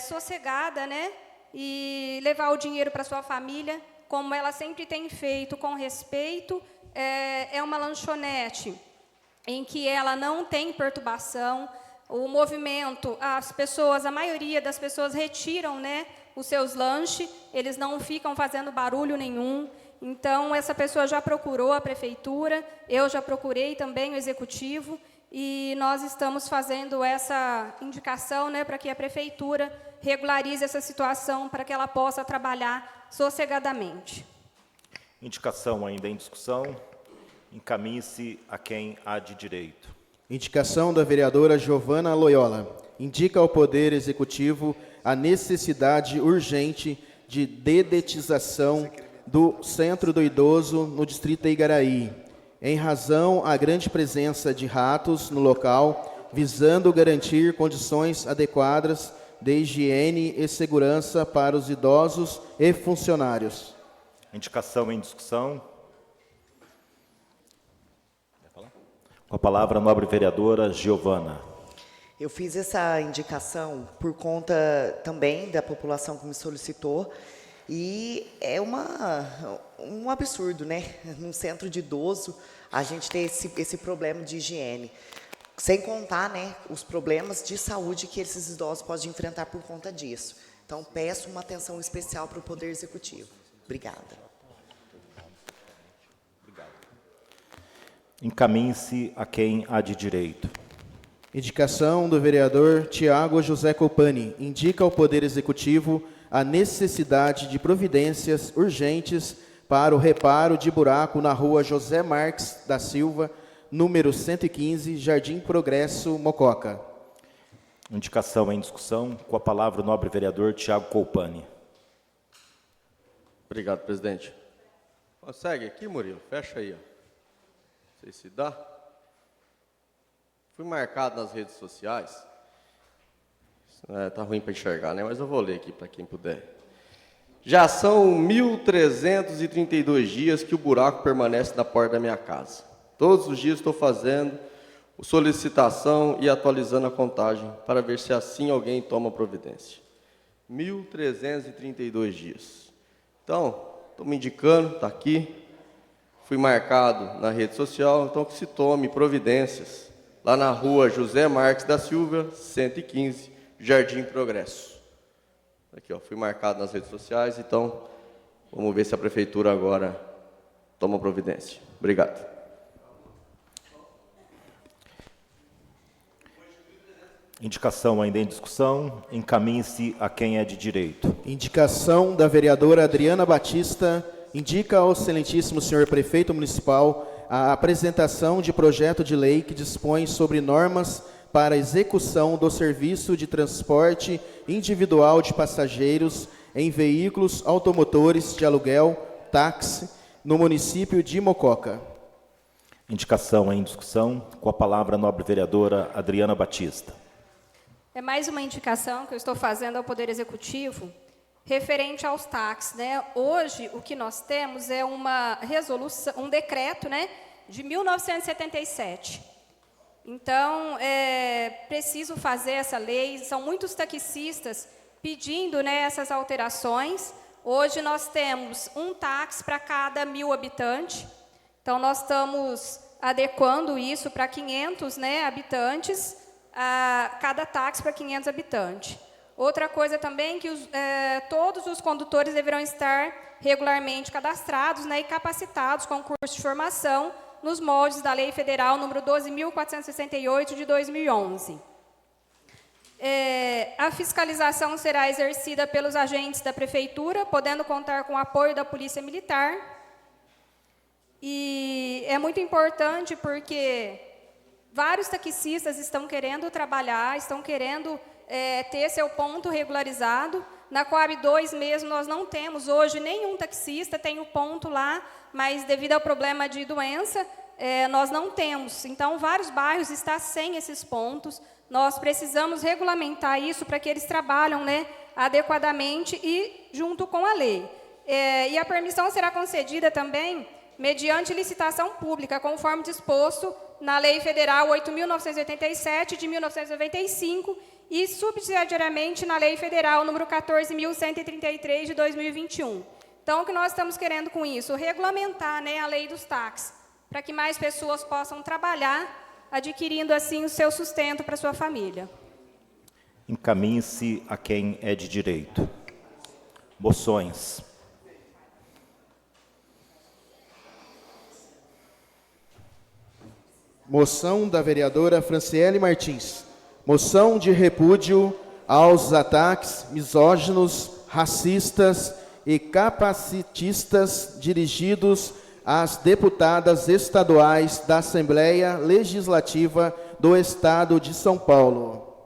sossegada, né, e levar o dinheiro para sua família, como ela sempre tem feito, com respeito. É uma lanchonete em que ela não tem perturbação. O movimento, a maioria das pessoas retiram, né, os seus lanches, eles não ficam fazendo barulho nenhum. Então, essa pessoa já procurou a Prefeitura, eu já procurei também o Executivo, e nós estamos fazendo essa indicação, né, para que a Prefeitura regularize essa situação, para que ela possa trabalhar sossegadamente. Indicação ainda em discussão. Encaminhe-se a quem há de direito. Indicação da vereadora Giovana Loyola. Indica ao Poder Executivo a necessidade urgente de dedetização do Centro do Idoso no Distrito Igaraí, em razão à grande presença de ratos no local, visando garantir condições adequadas de higiene e segurança para os idosos e funcionários. Indicação em discussão. Com a palavra, a nobre vereadora Giovana. Eu fiz essa indicação por conta também da população que me solicitou, e é um absurdo, né? Num centro de idoso, a gente ter esse problema de higiene. Sem contar, né, os problemas de saúde que esses idosos podem enfrentar por conta disso. Então, peço uma atenção especial para o Poder Executivo. Obrigada. Encaminhe-se a quem há de direito. Indicação do vereador Tiago José Copani. Indica ao Poder Executivo a necessidade de providências urgentes para o reparo de buraco na rua José Marques da Silva, número 115, Jardim Progresso, Mococa. Indicação em discussão. Com a palavra, o nobre vereador Tiago Copani. Obrigado, presidente. Consegue aqui, Murilo? Fecha aí, ó. Não sei se dá. Fui marcado nas redes sociais. Tá ruim para enxergar, né? Mas eu vou ler aqui para quem puder. Já são 1.332 dias que o buraco permanece na porta da minha casa. Todos os dias estou fazendo solicitação e atualizando a contagem para ver se assim alguém toma providência. 1.332 dias. Então, estou me indicando, está aqui. Fui marcado na rede social, então que se tome providências lá na rua José Marques da Silva, 115, Jardim Progresso. Aqui, ó, fui marcado nas redes sociais, então vamos ver se a Prefeitura agora toma providência. Obrigado. Indicação ainda em discussão. Encaminhe-se a quem é de direito. Indicação da vereadora Adriana Batista. Indica ao excelentíssimo senhor prefeito municipal a apresentação de projeto de lei que dispõe sobre normas para execução do serviço de transporte individual de passageiros em veículos automotores de aluguel, táxi, no município de Mococa. Indicação em discussão. Com a palavra, a nobre vereadora Adriana Batista. É mais uma indicação que eu estou fazendo ao Poder Executivo referente aos táxis, né? Hoje, o que nós temos é uma resolução, um decreto, né, de 1977. Então, é preciso fazer essa lei. São muitos taxistas pedindo, né, essas alterações. Hoje nós temos um táxi para cada 1.000 habitantes. Então, nós estamos adequando isso para 500, né, habitantes, cada táxi para 500 habitantes. Outra coisa também que todos os condutores deverão estar regularmente cadastrados, né, e capacitados com curso de formação nos moldes da Lei Federal número 12.468 de 2011. A fiscalização será exercida pelos agentes da Prefeitura, podendo contar com o apoio da Polícia Militar. E é muito importante porque vários taxistas estão querendo trabalhar, estão querendo ter seu ponto regularizado. Na Coab 2 mesmo, nós não temos hoje nenhum taxista, tem o ponto lá, mas devido ao problema de doença, nós não temos. Então, vários bairros estão sem esses pontos. Nós precisamos regulamentar isso para que eles trabalhem, né, adequadamente e junto com a lei. E a permissão será concedida também mediante licitação pública, conforme disposto na Lei Federal 8.987, de 1995, e subsidiariamente na Lei Federal número 14.133, de 2021. Então, o que nós estamos querendo com isso? Regulamentar, né, a lei dos táxis, para que mais pessoas possam trabalhar, adquirindo assim o seu sustento para a sua família. Encaminhe-se a quem é de direito. Moções. Moção da vereadora Franciele Martins. Moção de repúdio aos ataques misóginos, racistas e capacitistas dirigidos às deputadas estaduais da Assembleia Legislativa do Estado de São Paulo.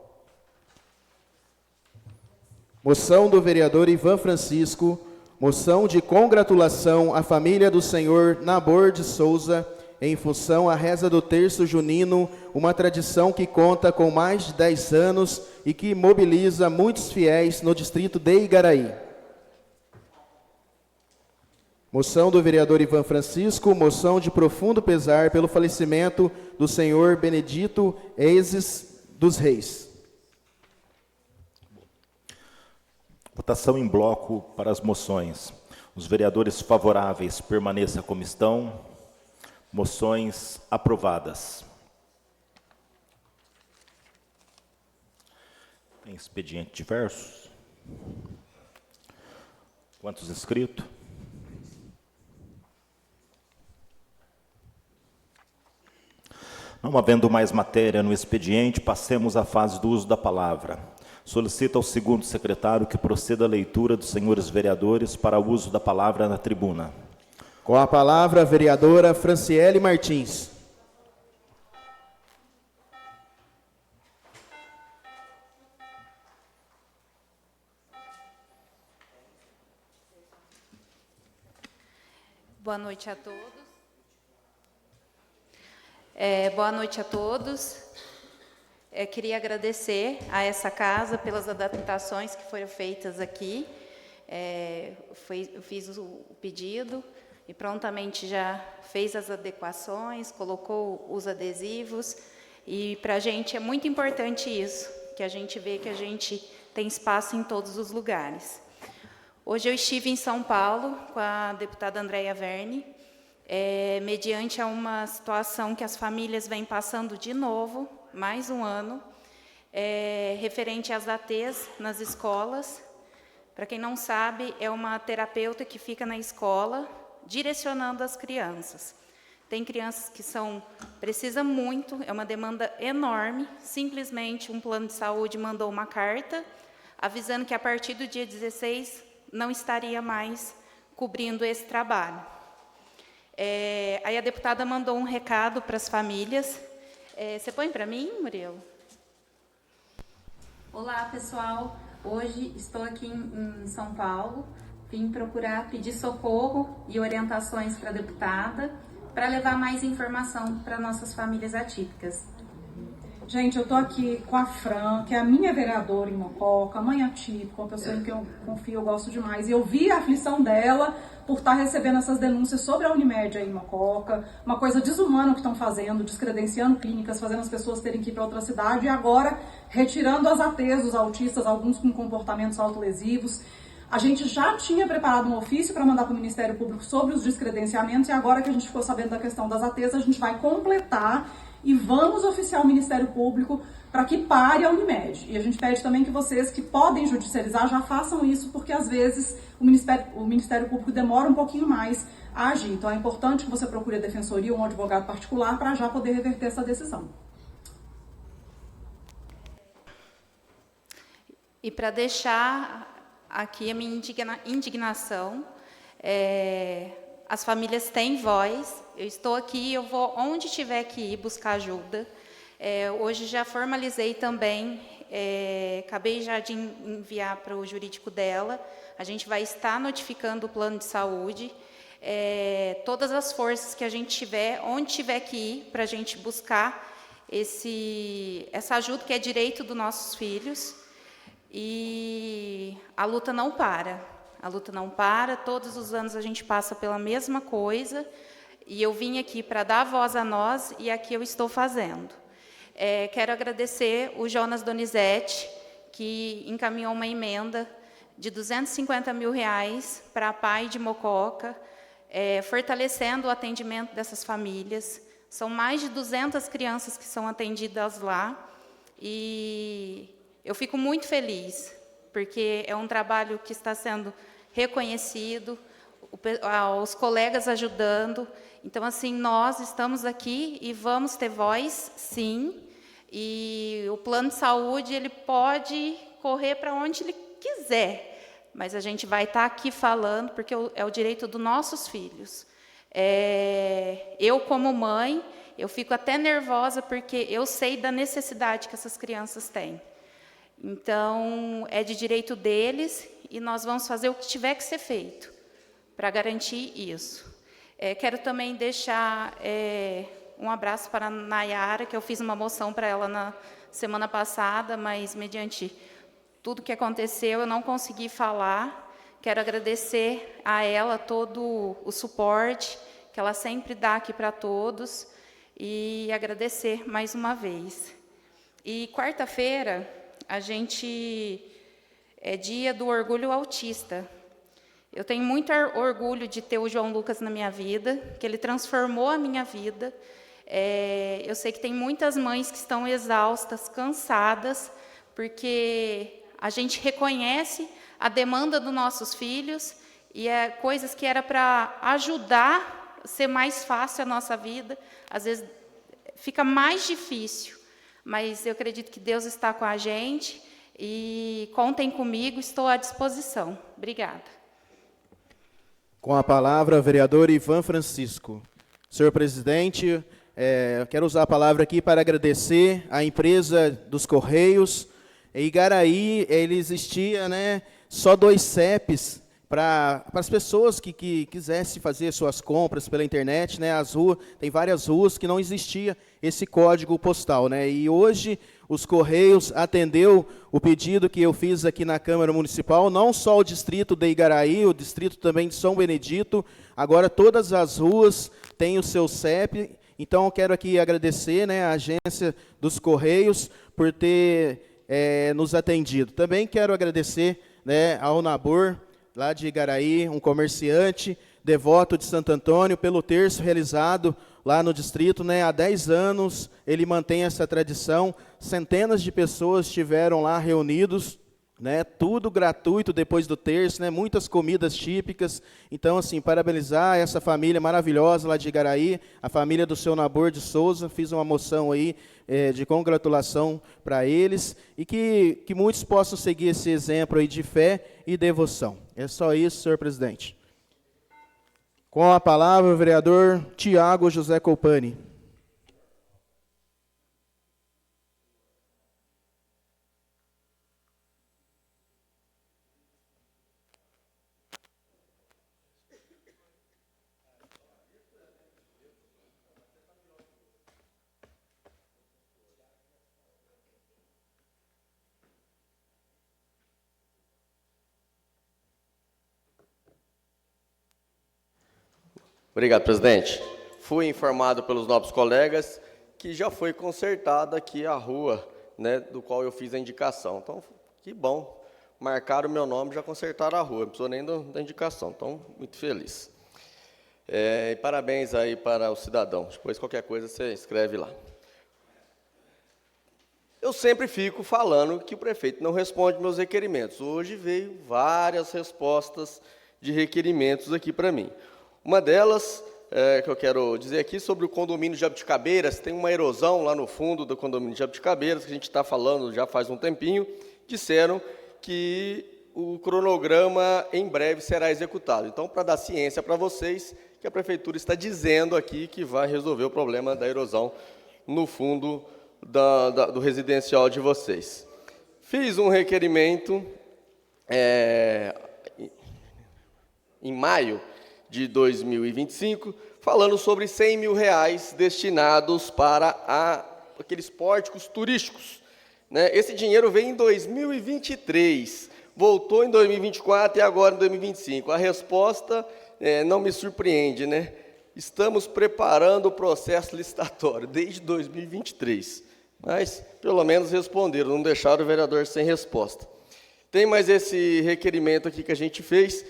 Moção do vereador Ivan Francisco. Moção de congratulação à família do senhor Nabor de Souza, em função à reza do terço junino, uma tradição que conta com mais de 10 anos e que mobiliza muitos fiéis no distrito de Igaraí. Moção do vereador Ivan Francisco, moção de profundo pesar pelo falecimento do senhor Benedito Ezes dos Reis. Votação em bloco para as moções. Os vereadores favoráveis permaneçam como estão. Moções aprovadas. Tem expediente diversos? Quantos inscritos? Não havendo mais matéria no expediente, passemos à fase do uso da palavra. Solicito ao segundo secretário que proceda a leitura dos senhores vereadores para o uso da palavra na tribuna. Com a palavra, a vereadora Franciele Martins. Boa noite a todos. Boa noite a todos. Queria agradecer a essa casa pelas adaptações que foram feitas aqui. Eu fiz o pedido e prontamente já fez as adequações, colocou os adesivos, e para a gente é muito importante isso, que a gente vê que a gente tem espaço em todos os lugares. Hoje eu estive em São Paulo com a deputada Andréia Verne, mediante a uma situação que as famílias vêm passando de novo, mais um ano, referente às ATs nas escolas. Para quem não sabe, é uma terapeuta que fica na escola, direcionando as crianças. Tem crianças que precisam muito, é uma demanda enorme. Simplesmente um plano de saúde mandou uma carta avisando que a partir do dia 16 não estaria mais cobrindo esse trabalho. Aí a deputada mandou um recado para as famílias. Você põe para mim, Murilo? Olá, pessoal. Hoje estou aqui em São Paulo. Vim procurar pedir socorro e orientações para a deputada, para levar mais informação para nossas famílias atípicas. Gente, eu estou aqui com a Fran, que é a minha vereadora em Mococa, mãe atípica, uma pessoa em quem eu confio, eu gosto demais. E eu vi a aflição dela por estar recebendo essas denúncias sobre a Unimed aí em Mococa, uma coisa desumana que estão fazendo, descredenciando clínicas, fazendo as pessoas terem que ir para outra cidade, e agora retirando as ATs dos autistas, alguns com comportamentos autolesivos. A gente já tinha preparado um ofício para mandar para o Ministério Público sobre os descredenciamentos, e agora que a gente ficou sabendo da questão das ATs, a gente vai completar e vamos oficiar o Ministério Público para que pare a Unimed. E a gente pede também que vocês que podem judicializar já façam isso, porque às vezes o Ministério Público demora um pouquinho mais a agir. Então é importante que você procure a defensoria ou um advogado particular para já poder reverter essa decisão. E para deixar aqui a minha indignação, as famílias têm voz, eu estou aqui, eu vou onde tiver que ir buscar ajuda. Hoje já formalizei também, acabei já de enviar para o jurídico dela, a gente vai estar notificando o plano de saúde, todas as forças que a gente tiver, onde tiver que ir, para a gente buscar essa ajuda que é direito dos nossos filhos. E a luta não para, todos os anos a gente passa pela mesma coisa, e eu vim aqui para dar voz a nós, e aqui eu estou fazendo. Quero agradecer o Jonas Donizete, que encaminhou uma emenda de R$250 mil para a PAI de Mococa, fortalecendo o atendimento dessas famílias. São mais de 200 crianças que são atendidas lá, e eu fico muito feliz, porque é um trabalho que está sendo reconhecido, os colegas ajudando. Então, assim, nós estamos aqui e vamos ter voz, sim, e o plano de saúde, ele pode correr para onde ele quiser, mas a gente vai estar aqui falando, porque é o direito dos nossos filhos. Eu, como mãe, eu fico até nervosa, porque eu sei da necessidade que essas crianças têm. Então, é de direito deles, e nós vamos fazer o que tiver que ser feito para garantir isso. Quero também deixar um abraço para a Nayara, que eu fiz uma moção para ela na semana passada, mas, mediante tudo que aconteceu, eu não consegui falar. Quero agradecer a ela todo o suporte que ela sempre dá aqui para todos, e agradecer mais uma vez. E quarta-feira, é dia do orgulho autista. Eu tenho muito orgulho de ter o João Lucas na minha vida, que ele transformou a minha vida. Eu sei que tem muitas mães que estão exaustas, cansadas, porque a gente reconhece a demanda dos nossos filhos, e coisas que era para ajudar a ser mais fácil a nossa vida, às vezes fica mais difícil. Mas eu acredito que Deus está com a gente, e contem comigo, estou à disposição. Obrigada. Com a palavra, o vereador Ivan Francisco. Senhor presidente, quero usar a palavra aqui para agradecer à empresa dos Correios. Em Igaraí, ele existia, só 2 CEPs para as pessoas que quisessem fazer suas compras pela internet, tem várias ruas que não existia esse código postal, E hoje os Correios atendeu o pedido que eu fiz aqui na Câmara Municipal, não só o distrito de Igaraí, o distrito também de São Benedito, agora todas as ruas têm o seu CEP. Então eu quero aqui agradecer, a agência dos Correios por ter nos atendido. Também quero agradecer, ao Nabor, lá de Igaraí, um comerciante, devoto de Santo Antônio, pelo terço realizado lá no distrito, há 10 anos, ele mantém essa tradição, centenas de pessoas estiveram lá reunidos, tudo gratuito depois do terço, muitas comidas típicas. Então, assim, parabenizar essa família maravilhosa lá de Igaraí, a família do seu Nabor de Souza, fiz uma moção aí de congratulação para eles, e que muitos possam seguir esse exemplo aí de fé e devoção. É só isso, senhor presidente. Com a palavra, o vereador Tiago José Colpani. Obrigado, presidente. Fui informado pelos nobres colegas que já foi consertada aqui a rua, do qual eu fiz a indicação. Então, que bom. Marcaram o meu nome, já consertaram a rua, não precisou nem da indicação. Então, muito feliz. E parabéns aí para o cidadão. Depois, qualquer coisa, você escreve lá. Eu sempre fico falando que o prefeito não responde meus requerimentos. Hoje veio várias respostas de requerimentos aqui para mim. Uma delas, que eu quero dizer aqui, sobre o condomínio de Jabuticabeiras. Tem uma erosão lá no fundo do condomínio de Jabuticabeiras, que a gente está falando já faz um tempinho. Disseram que o cronograma em breve será executado. Então, para dar ciência para vocês, que a Prefeitura está dizendo aqui que vai resolver o problema da erosão no fundo do residencial de vocês. Fiz um requerimento em maio de 2025, falando sobre R$100 mil destinados para aqueles pórticos turísticos. Né? Esse dinheiro veio em 2023, voltou em 2024 e agora em 2025. A resposta não me surpreende, né? Estamos preparando o processo licitatório desde 2023, mas pelo menos responderam, não deixaram o vereador sem resposta. Tem mais esse requerimento aqui que a gente fez,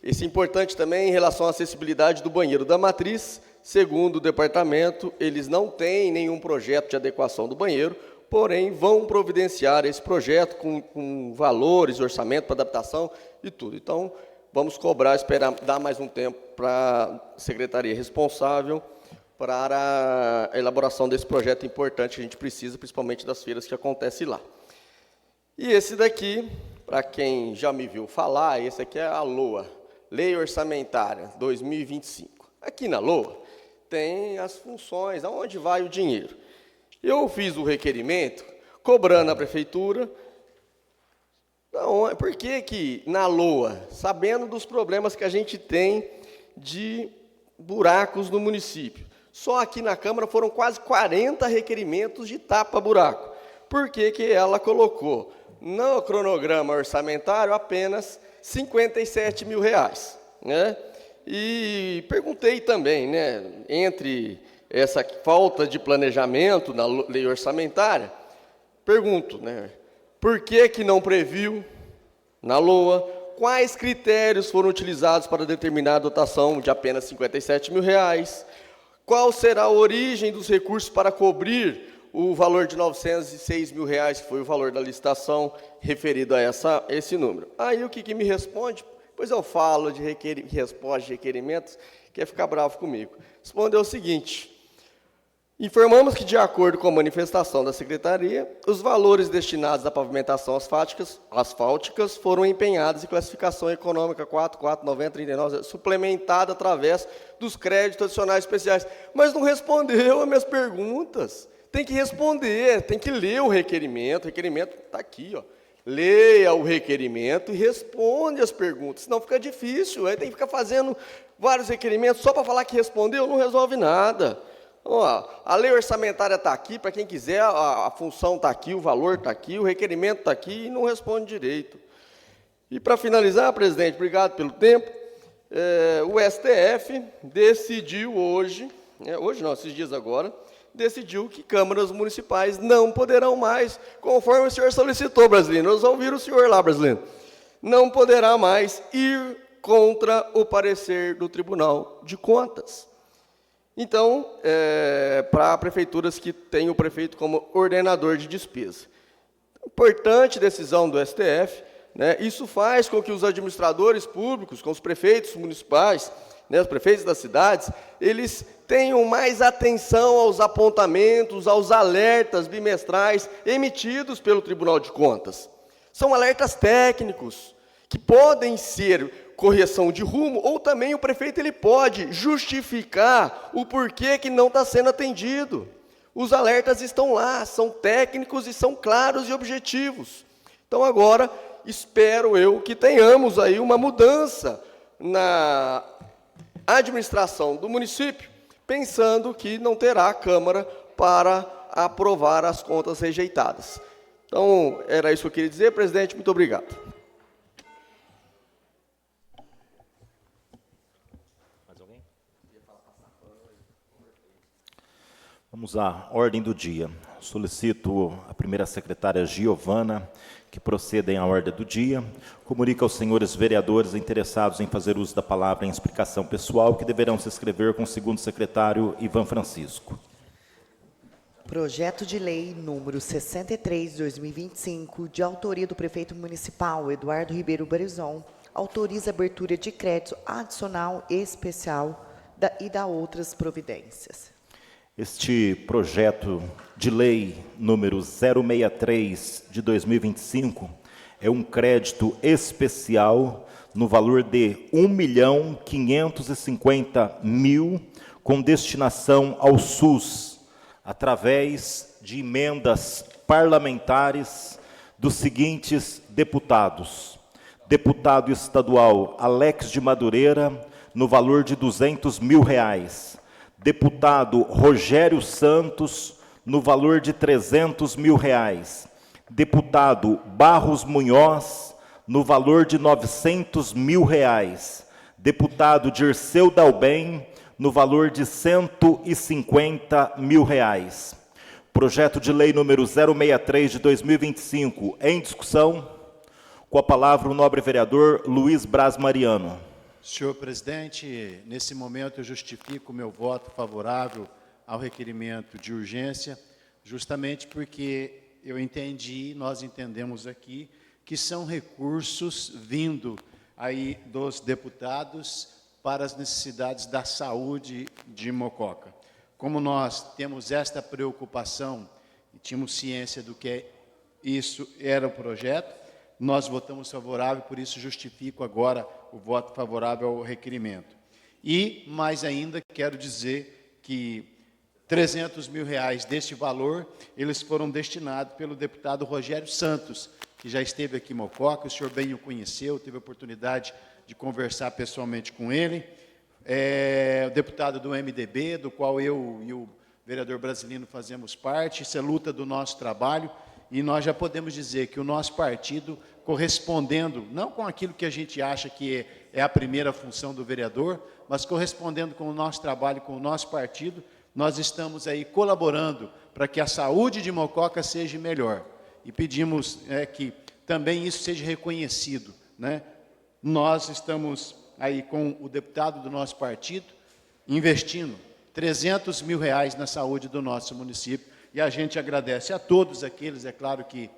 esse importante também em relação à acessibilidade do banheiro da matriz. Segundo o departamento, eles não têm nenhum projeto de adequação do banheiro, porém vão providenciar esse projeto com valores, orçamento para adaptação e tudo. Então, vamos cobrar, esperar, dar mais um tempo para a secretaria responsável para a elaboração desse projeto importante que a gente precisa, principalmente das feiras que acontecem lá. E esse daqui, para quem já me viu falar, esse aqui é a LOA, Lei Orçamentária 2025. Aqui na LOA tem as funções, aonde vai o dinheiro. Eu fiz o requerimento, cobrando a Prefeitura. Não, por que na LOA, sabendo dos problemas que a gente tem de buracos no município, só aqui na Câmara foram quase 40 requerimentos de tapa-buraco. Por que ela colocou no cronograma orçamentário apenas R$57 mil? Né? E perguntei também, né, entre essa falta de planejamento na lei orçamentária, pergunto, né, por que não previu na LOA quais critérios foram utilizados para determinar a dotação de apenas R$57 mil? Qual será a origem dos recursos para cobrir o valor de R$906 mil, que foi o valor da licitação referido a esse número? Aí o que me responde? Pois eu falo de resposta de requerimentos, quer ficar bravo comigo. Respondeu o seguinte: informamos que, de acordo com a manifestação da Secretaria, os valores destinados à pavimentação asfálticas foram empenhados em classificação econômica 449039, suplementada através dos créditos adicionais especiais. Mas não respondeu as minhas perguntas. Tem que responder, tem que ler o requerimento está aqui, ó. Leia o requerimento e responde as perguntas, senão fica difícil, aí tem que ficar fazendo vários requerimentos só para falar que respondeu, não resolve nada. Ó, a lei orçamentária está aqui, para quem quiser, a função está aqui, o valor está aqui, o requerimento está aqui e não responde direito. E para finalizar, presidente, obrigado pelo tempo, o STF decidiu hoje não, esses dias agora, decidiu que câmaras municipais não poderão mais, conforme o senhor solicitou, brasileiro. Nós ouvimos o senhor lá, brasileiro. Não poderá mais ir contra o parecer do Tribunal de Contas. Então, para prefeituras que têm o prefeito como ordenador de despesa. Importante decisão do STF, né? Isso faz com que os administradores públicos, com os prefeitos municipais, né, os prefeitos das cidades, eles tenham mais atenção aos apontamentos, aos alertas bimestrais emitidos pelo Tribunal de Contas. São alertas técnicos, que podem ser correção de rumo, ou também o prefeito ele pode justificar o porquê que não está sendo atendido. Os alertas estão lá, são técnicos e são claros e objetivos. Então, agora, espero eu que tenhamos aí uma mudança na administração do município, pensando que não terá a Câmara para aprovar as contas rejeitadas. Então, era isso que eu queria dizer, presidente, muito obrigado. Mais alguém? Vamos à ordem do dia. Solicito a primeira secretária Giovana que procedem à ordem do dia. Comunica aos senhores vereadores interessados em fazer uso da palavra em explicação pessoal que deverão se inscrever com o segundo secretário Ivan Francisco. Projeto de lei número 63 de 2025, de autoria do prefeito municipal Eduardo Ribeiro Barizon, autoriza a abertura de crédito adicional e especial e da outras providências. Este projeto de lei número 063 de 2025 É um crédito especial no valor de R$ 1.550.000, com destinação ao SUS, através de emendas parlamentares dos seguintes deputados. Deputado estadual Alex de Madureira, no valor de R$ 200.000. Deputado Rogério Santos, no valor de R$ 300.000. Deputado Barros Munhoz, no valor de R$ 900.000. Deputado Dirceu Dalben, no valor de R$ 150.000. Projeto de lei número 063 de 2025, em discussão. Com a palavra o nobre vereador Luiz Braz Mariano. Senhor presidente, nesse momento eu justifico o meu voto favorável ao requerimento de urgência, justamente porque eu entendi, nós entendemos aqui, que são recursos vindo aí dos deputados para as necessidades da saúde de Mococa. Como nós temos esta preocupação e tínhamos ciência do que isso era o projeto, nós votamos favorável, por isso justifico agora o voto favorável ao requerimento. E, mais ainda, quero dizer que R$ 300.000 deste valor, eles foram destinados pelo deputado Rogério Santos, que já esteve aqui em Mococa, o senhor bem o conheceu, teve a oportunidade de conversar pessoalmente com ele. É o deputado do MDB, do qual eu e o vereador Brasilino fazemos parte, isso é luta do nosso trabalho, e nós já podemos dizer que o nosso partido, correspondendo, não com aquilo que a gente acha que é a primeira função do vereador, mas correspondendo com o nosso trabalho, com o nosso partido, nós estamos aí colaborando para que a saúde de Mococa seja melhor. E pedimos que também isso seja reconhecido, né? Nós estamos aí com o deputado do nosso partido investindo R$ 300.000 na saúde do nosso município. E a gente agradece a todos aqueles, é claro, que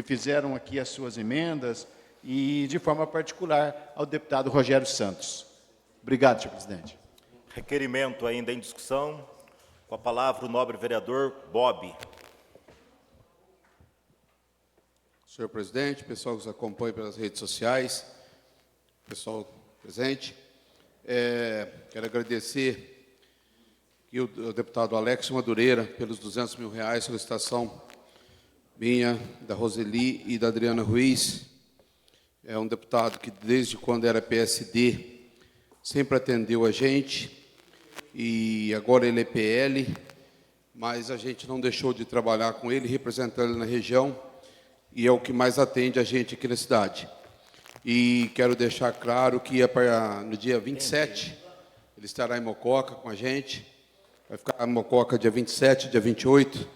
fizeram aqui as suas emendas, e, de forma particular, ao deputado Rogério Santos. Obrigado, senhor presidente. Requerimento ainda em discussão. Com a palavra o nobre vereador Bob. Senhor presidente, pessoal que nos acompanha pelas redes sociais, pessoal presente, quero agradecer e o deputado Alex Madureira, pelos R$ 200.000, solicitação minha, da Roseli e da Adriana Ruiz. É um deputado que, desde quando era PSD, sempre atendeu a gente, e agora ele é PL, mas a gente não deixou de trabalhar com ele, representando ele na região, e é o que mais atende a gente aqui na cidade. E quero deixar claro que no dia 27, ele estará em Mococa com a gente. Vai ficar em Mococa dia 27, dia 28.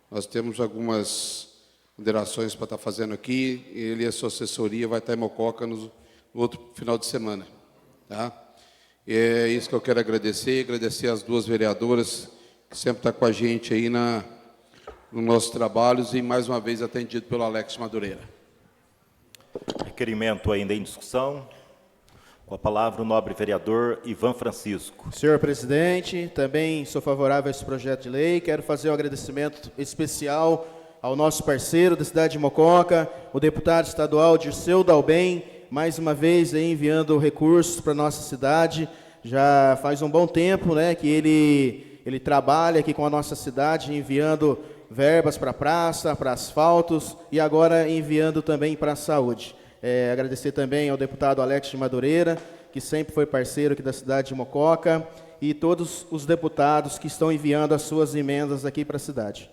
Nós temos algumas ponderações para estar fazendo aqui. Ele e a sua assessoria vai estar em Mococa no outro final de semana. Tá? E é isso que eu quero agradecer. Agradecer às duas vereadoras que sempre estão com a gente aí nos nossos trabalhos e, mais uma vez, atendido pelo Alex Madureira. Requerimento ainda em discussão. Com a palavra o nobre vereador Ivan Francisco. Senhor presidente, também sou favorável a esse projeto de lei. Quero fazer um agradecimento especial ao nosso parceiro da cidade de Mococa, o deputado estadual Dirceu Dalben, mais uma vez aí enviando recursos para a nossa cidade. Já faz um bom tempo, né, que ele trabalha aqui com a nossa cidade, enviando verbas para a praça, para asfaltos e agora enviando também para a saúde. Agradecer também ao deputado Alex de Madureira, que sempre foi parceiro aqui da cidade de Mococa, e todos os deputados que estão enviando as suas emendas aqui para a cidade.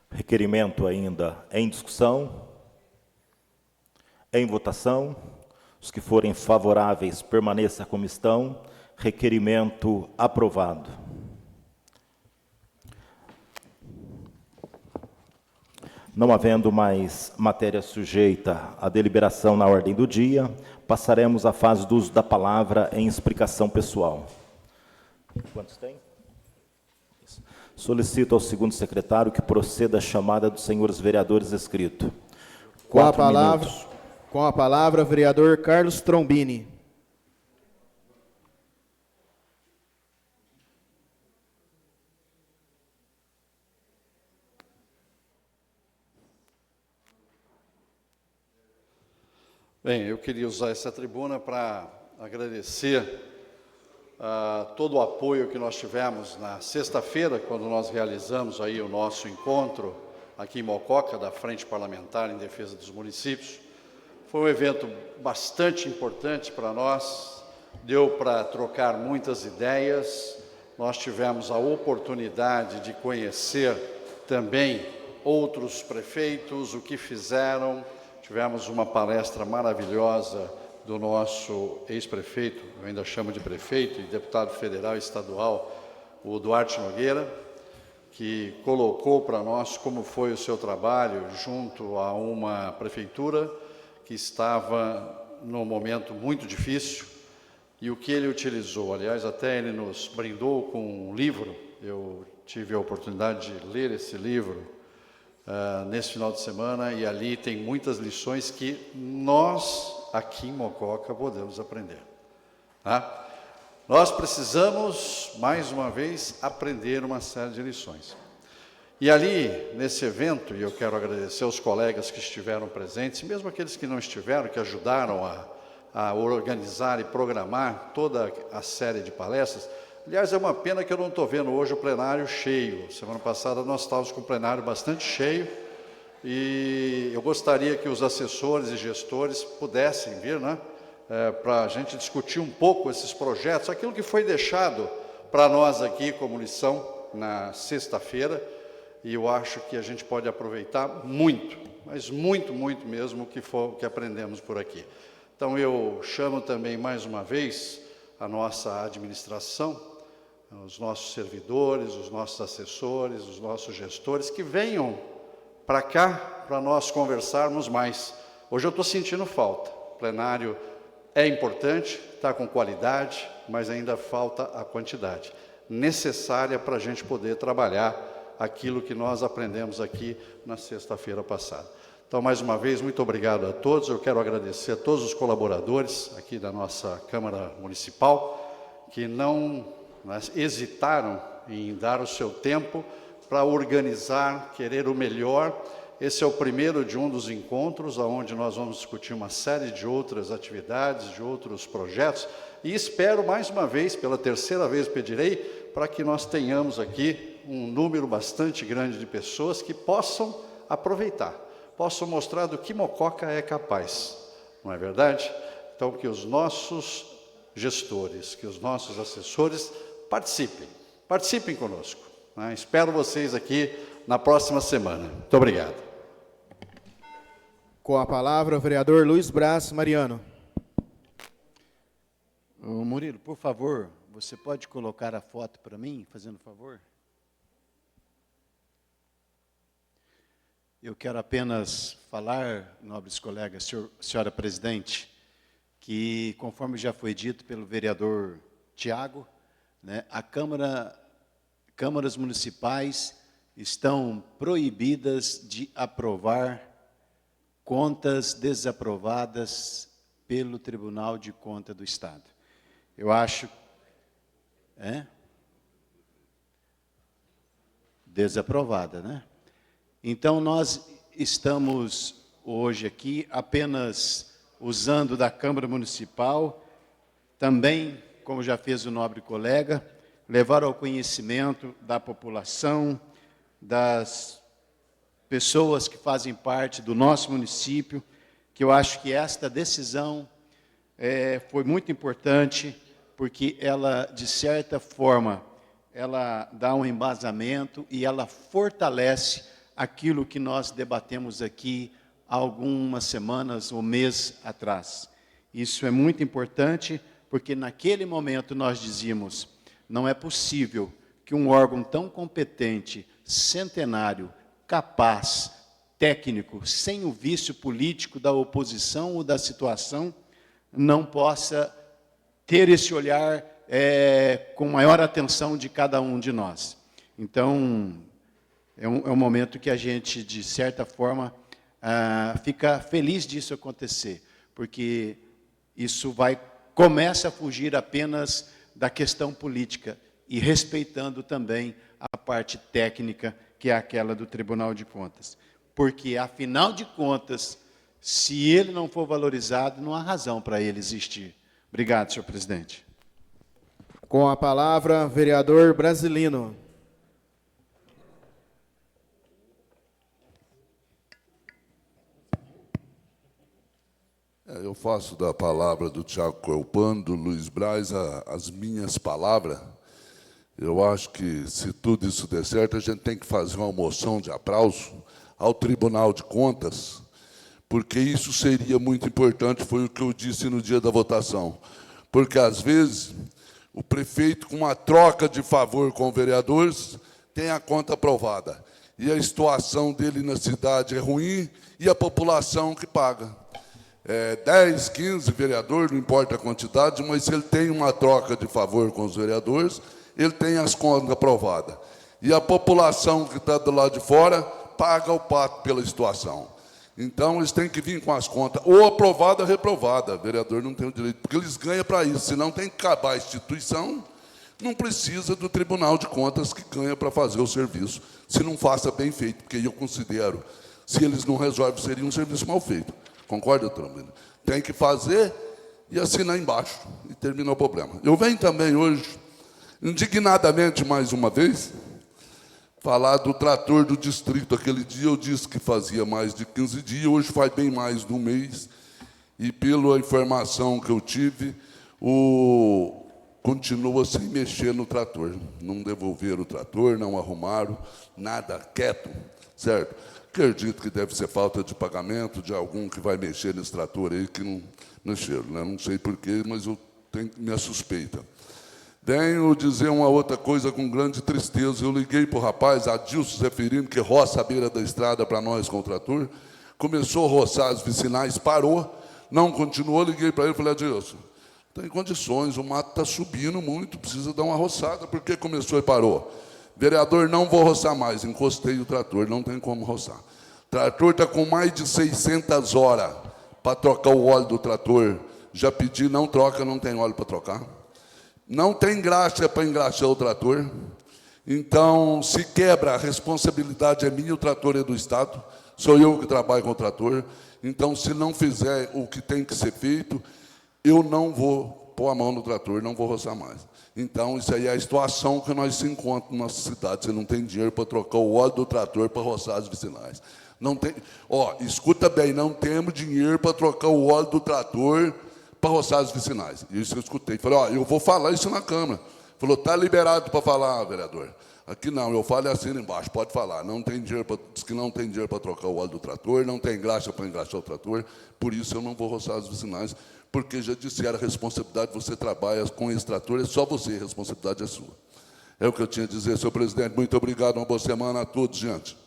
Requerimento ainda em discussão. Em votação. Os que forem favoráveis, permaneça como estão. Requerimento aprovado. Não havendo mais matéria sujeita à deliberação na ordem do dia, passaremos à fase do uso da palavra em explicação pessoal. Quantos tem? Solicito ao segundo secretário que proceda a chamada dos senhores vereadores escrito. Com a palavra, o vereador Carlos Trombini. Bem, eu queria usar essa tribuna para agradecer todo o apoio que nós tivemos na sexta-feira, quando nós realizamos aí o nosso encontro aqui em Mococa, da Frente Parlamentar em Defesa dos Municípios. Foi um evento bastante importante para nós, deu para trocar muitas ideias, nós tivemos a oportunidade de conhecer também outros prefeitos, o que fizeram. Tivemos uma palestra maravilhosa do nosso ex-prefeito, eu ainda chamo de prefeito, e deputado federal e estadual, o Duarte Nogueira, que colocou para nós como foi o seu trabalho junto a uma prefeitura que estava num momento muito difícil, e o que ele utilizou. Aliás, até ele nos brindou com um livro, eu tive a oportunidade de ler esse livro nesse final de semana, e ali tem muitas lições que nós, aqui em Mococa, podemos aprender. Tá? Nós precisamos, mais uma vez, aprender uma série de lições. E ali, nesse evento, e eu quero agradecer aos colegas que estiveram presentes, mesmo aqueles que não estiveram, que ajudaram a organizar e programar toda a série de palestras. Aliás, é uma pena que eu não estou vendo hoje o plenário cheio. Semana passada nós estávamos com o plenário bastante cheio, e eu gostaria que os assessores e gestores pudessem vir, né, para a gente discutir um pouco esses projetos, aquilo que foi deixado para nós aqui como lição na sexta-feira, e eu acho que a gente pode aproveitar muito, mas muito, muito mesmo o que aprendemos por aqui. Então, eu chamo também mais uma vez a nossa administração, os nossos servidores, os nossos assessores, os nossos gestores, que venham para cá para nós conversarmos mais. Hoje eu estou sentindo falta. O plenário é importante, está com qualidade, mas ainda falta a quantidade necessária para a gente poder trabalhar aquilo que nós aprendemos aqui na sexta-feira passada. Então, mais uma vez, muito obrigado a todos. Eu quero agradecer a todos os colaboradores aqui da nossa Câmara Municipal, que não hesitaram em dar o seu tempo para organizar, querer o melhor. Esse é o primeiro de um dos encontros, onde nós vamos discutir uma série de outras atividades, de outros projetos, e espero, mais uma vez, pela terceira vez pedirei, para que nós tenhamos aqui um número bastante grande de pessoas que possam aproveitar, possam mostrar do que Mococa é capaz, não é verdade? Então, que os nossos gestores, que os nossos assessores participem conosco, né? Espero vocês aqui na próxima semana. Muito obrigado. Com a palavra, o vereador Luiz Braz Mariano. Ô, Murilo, por favor, você pode colocar a foto para mim, fazendo favor? Eu quero apenas falar, nobres colegas, senhora presidente, que, conforme já foi dito pelo vereador Tiago, né, câmaras municipais estão proibidas de aprovar contas desaprovadas pelo Tribunal de Contas do Estado. Eu acho... Desaprovada, né? Então, nós estamos hoje aqui apenas usando da Câmara Municipal, também, como já fez o nobre colega, levar ao conhecimento da população, das pessoas que fazem parte do nosso município, que eu acho que esta decisão foi muito importante, porque ela, de certa forma, ela dá um embasamento e ela fortalece aquilo que nós debatemos aqui há algumas semanas ou mês atrás. Isso é muito importante, porque naquele momento nós dizíamos, não é possível que um órgão tão competente, centenário, capaz, técnico, sem o vício político da oposição ou da situação, não possa ter esse olhar com maior atenção de cada um de nós. Então, é um momento que a gente, de certa forma, fica feliz disso acontecer, porque isso começa a fugir apenas da questão política e respeitando também a parte técnica, que é aquela do Tribunal de Contas. Porque, afinal de contas, Se ele não for valorizado, não há razão para ele existir. Obrigado, senhor presidente. Com a palavra, vereador Brasilino. Eu faço da palavra do Tiago Coelpano, do Luiz Braz, as minhas palavras. Eu acho que, se tudo isso der certo, a gente tem que fazer uma moção de aplauso ao Tribunal de Contas, porque isso seria muito importante, foi o que eu disse no dia da votação. Porque, às vezes, o prefeito, com uma troca de favor com vereadores, tem a conta aprovada. E a situação dele na cidade é ruim e a população que paga. 10, 15 vereadores, não importa a quantidade, mas se ele tem uma troca de favor com os vereadores, ele tem as contas aprovadas. E a população que está do lado de fora paga o pato pela situação. Então, eles têm que vir com as contas, ou aprovada ou reprovada. O vereador não tem o direito, porque eles ganham para isso. Senão tem que acabar a instituição, não precisa do Tribunal de Contas que ganha para fazer o serviço, se não faça bem feito, porque eu considero, se eles não resolvem, seria um serviço mal feito. Concorda, doutora Melina? Tem que fazer e assinar embaixo, e termina o problema. Eu venho também hoje, indignadamente, mais uma vez, falar do trator do distrito. Aquele dia eu disse que fazia mais de 15 dias, hoje faz bem mais de um mês, e pela informação que eu tive, continua sem mexer no trator. Não devolveram o trator, não arrumaram, nada, quieto, certo? Acredito que deve ser falta de pagamento de algum que vai mexer nesse trator aí, que não mexeram, né? Não sei porquê, mas eu tenho minha suspeita. Venho dizer uma outra coisa com grande tristeza. Eu liguei para o rapaz, Adilson Zeferino, que roça a beira da estrada para nós com o trator. Começou a roçar as vicinais, parou, não continuou. Liguei para ele e falei: Adilson, tem condições, o mato está subindo muito, precisa dar uma roçada. Por que começou e parou? Vereador, não vou roçar mais. Encostei o trator, não tem como roçar. O trator está com mais de 600 horas para trocar o óleo do trator. Já pedi, não troca, não tem óleo para trocar. Não tem graxa para engraxar o trator. Então, se quebra, a responsabilidade é minha, o trator é do Estado. Sou eu que trabalho com o trator. Então, se não fizer o que tem que ser feito, eu não vou pôr a mão no trator, não vou roçar mais. Então, isso aí é a situação que nós se encontramos na nossa cidade. Você não tem dinheiro para trocar o óleo do trator para roçar as vicinais. Não tem, escuta bem, não temos dinheiro para trocar o óleo do trator para roçar as vicinais. Isso eu escutei. Falei, eu vou falar isso na Câmara. Falou, está liberado para falar, vereador. Aqui não, eu falo assim embaixo, pode falar. Não tem dinheiro diz que não tem dinheiro para trocar o óleo do trator, não tem graxa para engraxar o trator, por isso eu não vou roçar as vicinais, porque já disseram a responsabilidade, você trabalha com esse trator, é só você, a responsabilidade é sua. É o que eu tinha a dizer, senhor presidente. Muito obrigado, uma boa semana a todos, gente.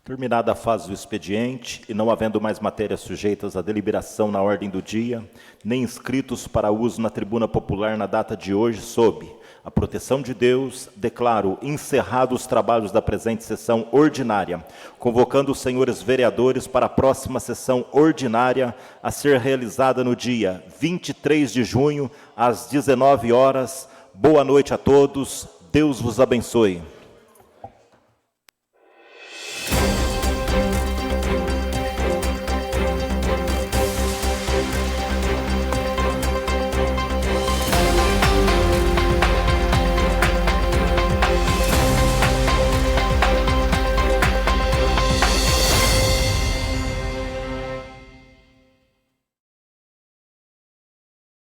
Terminada a fase do expediente e não havendo mais matérias sujeitas à deliberação na ordem do dia, nem inscritos para uso na tribuna popular na data de hoje, sob a proteção de Deus, declaro encerrados os trabalhos da presente sessão ordinária, convocando os senhores vereadores para a próxima sessão ordinária a ser realizada no dia 23 de junho, às 19 horas. Boa noite a todos, Deus vos abençoe.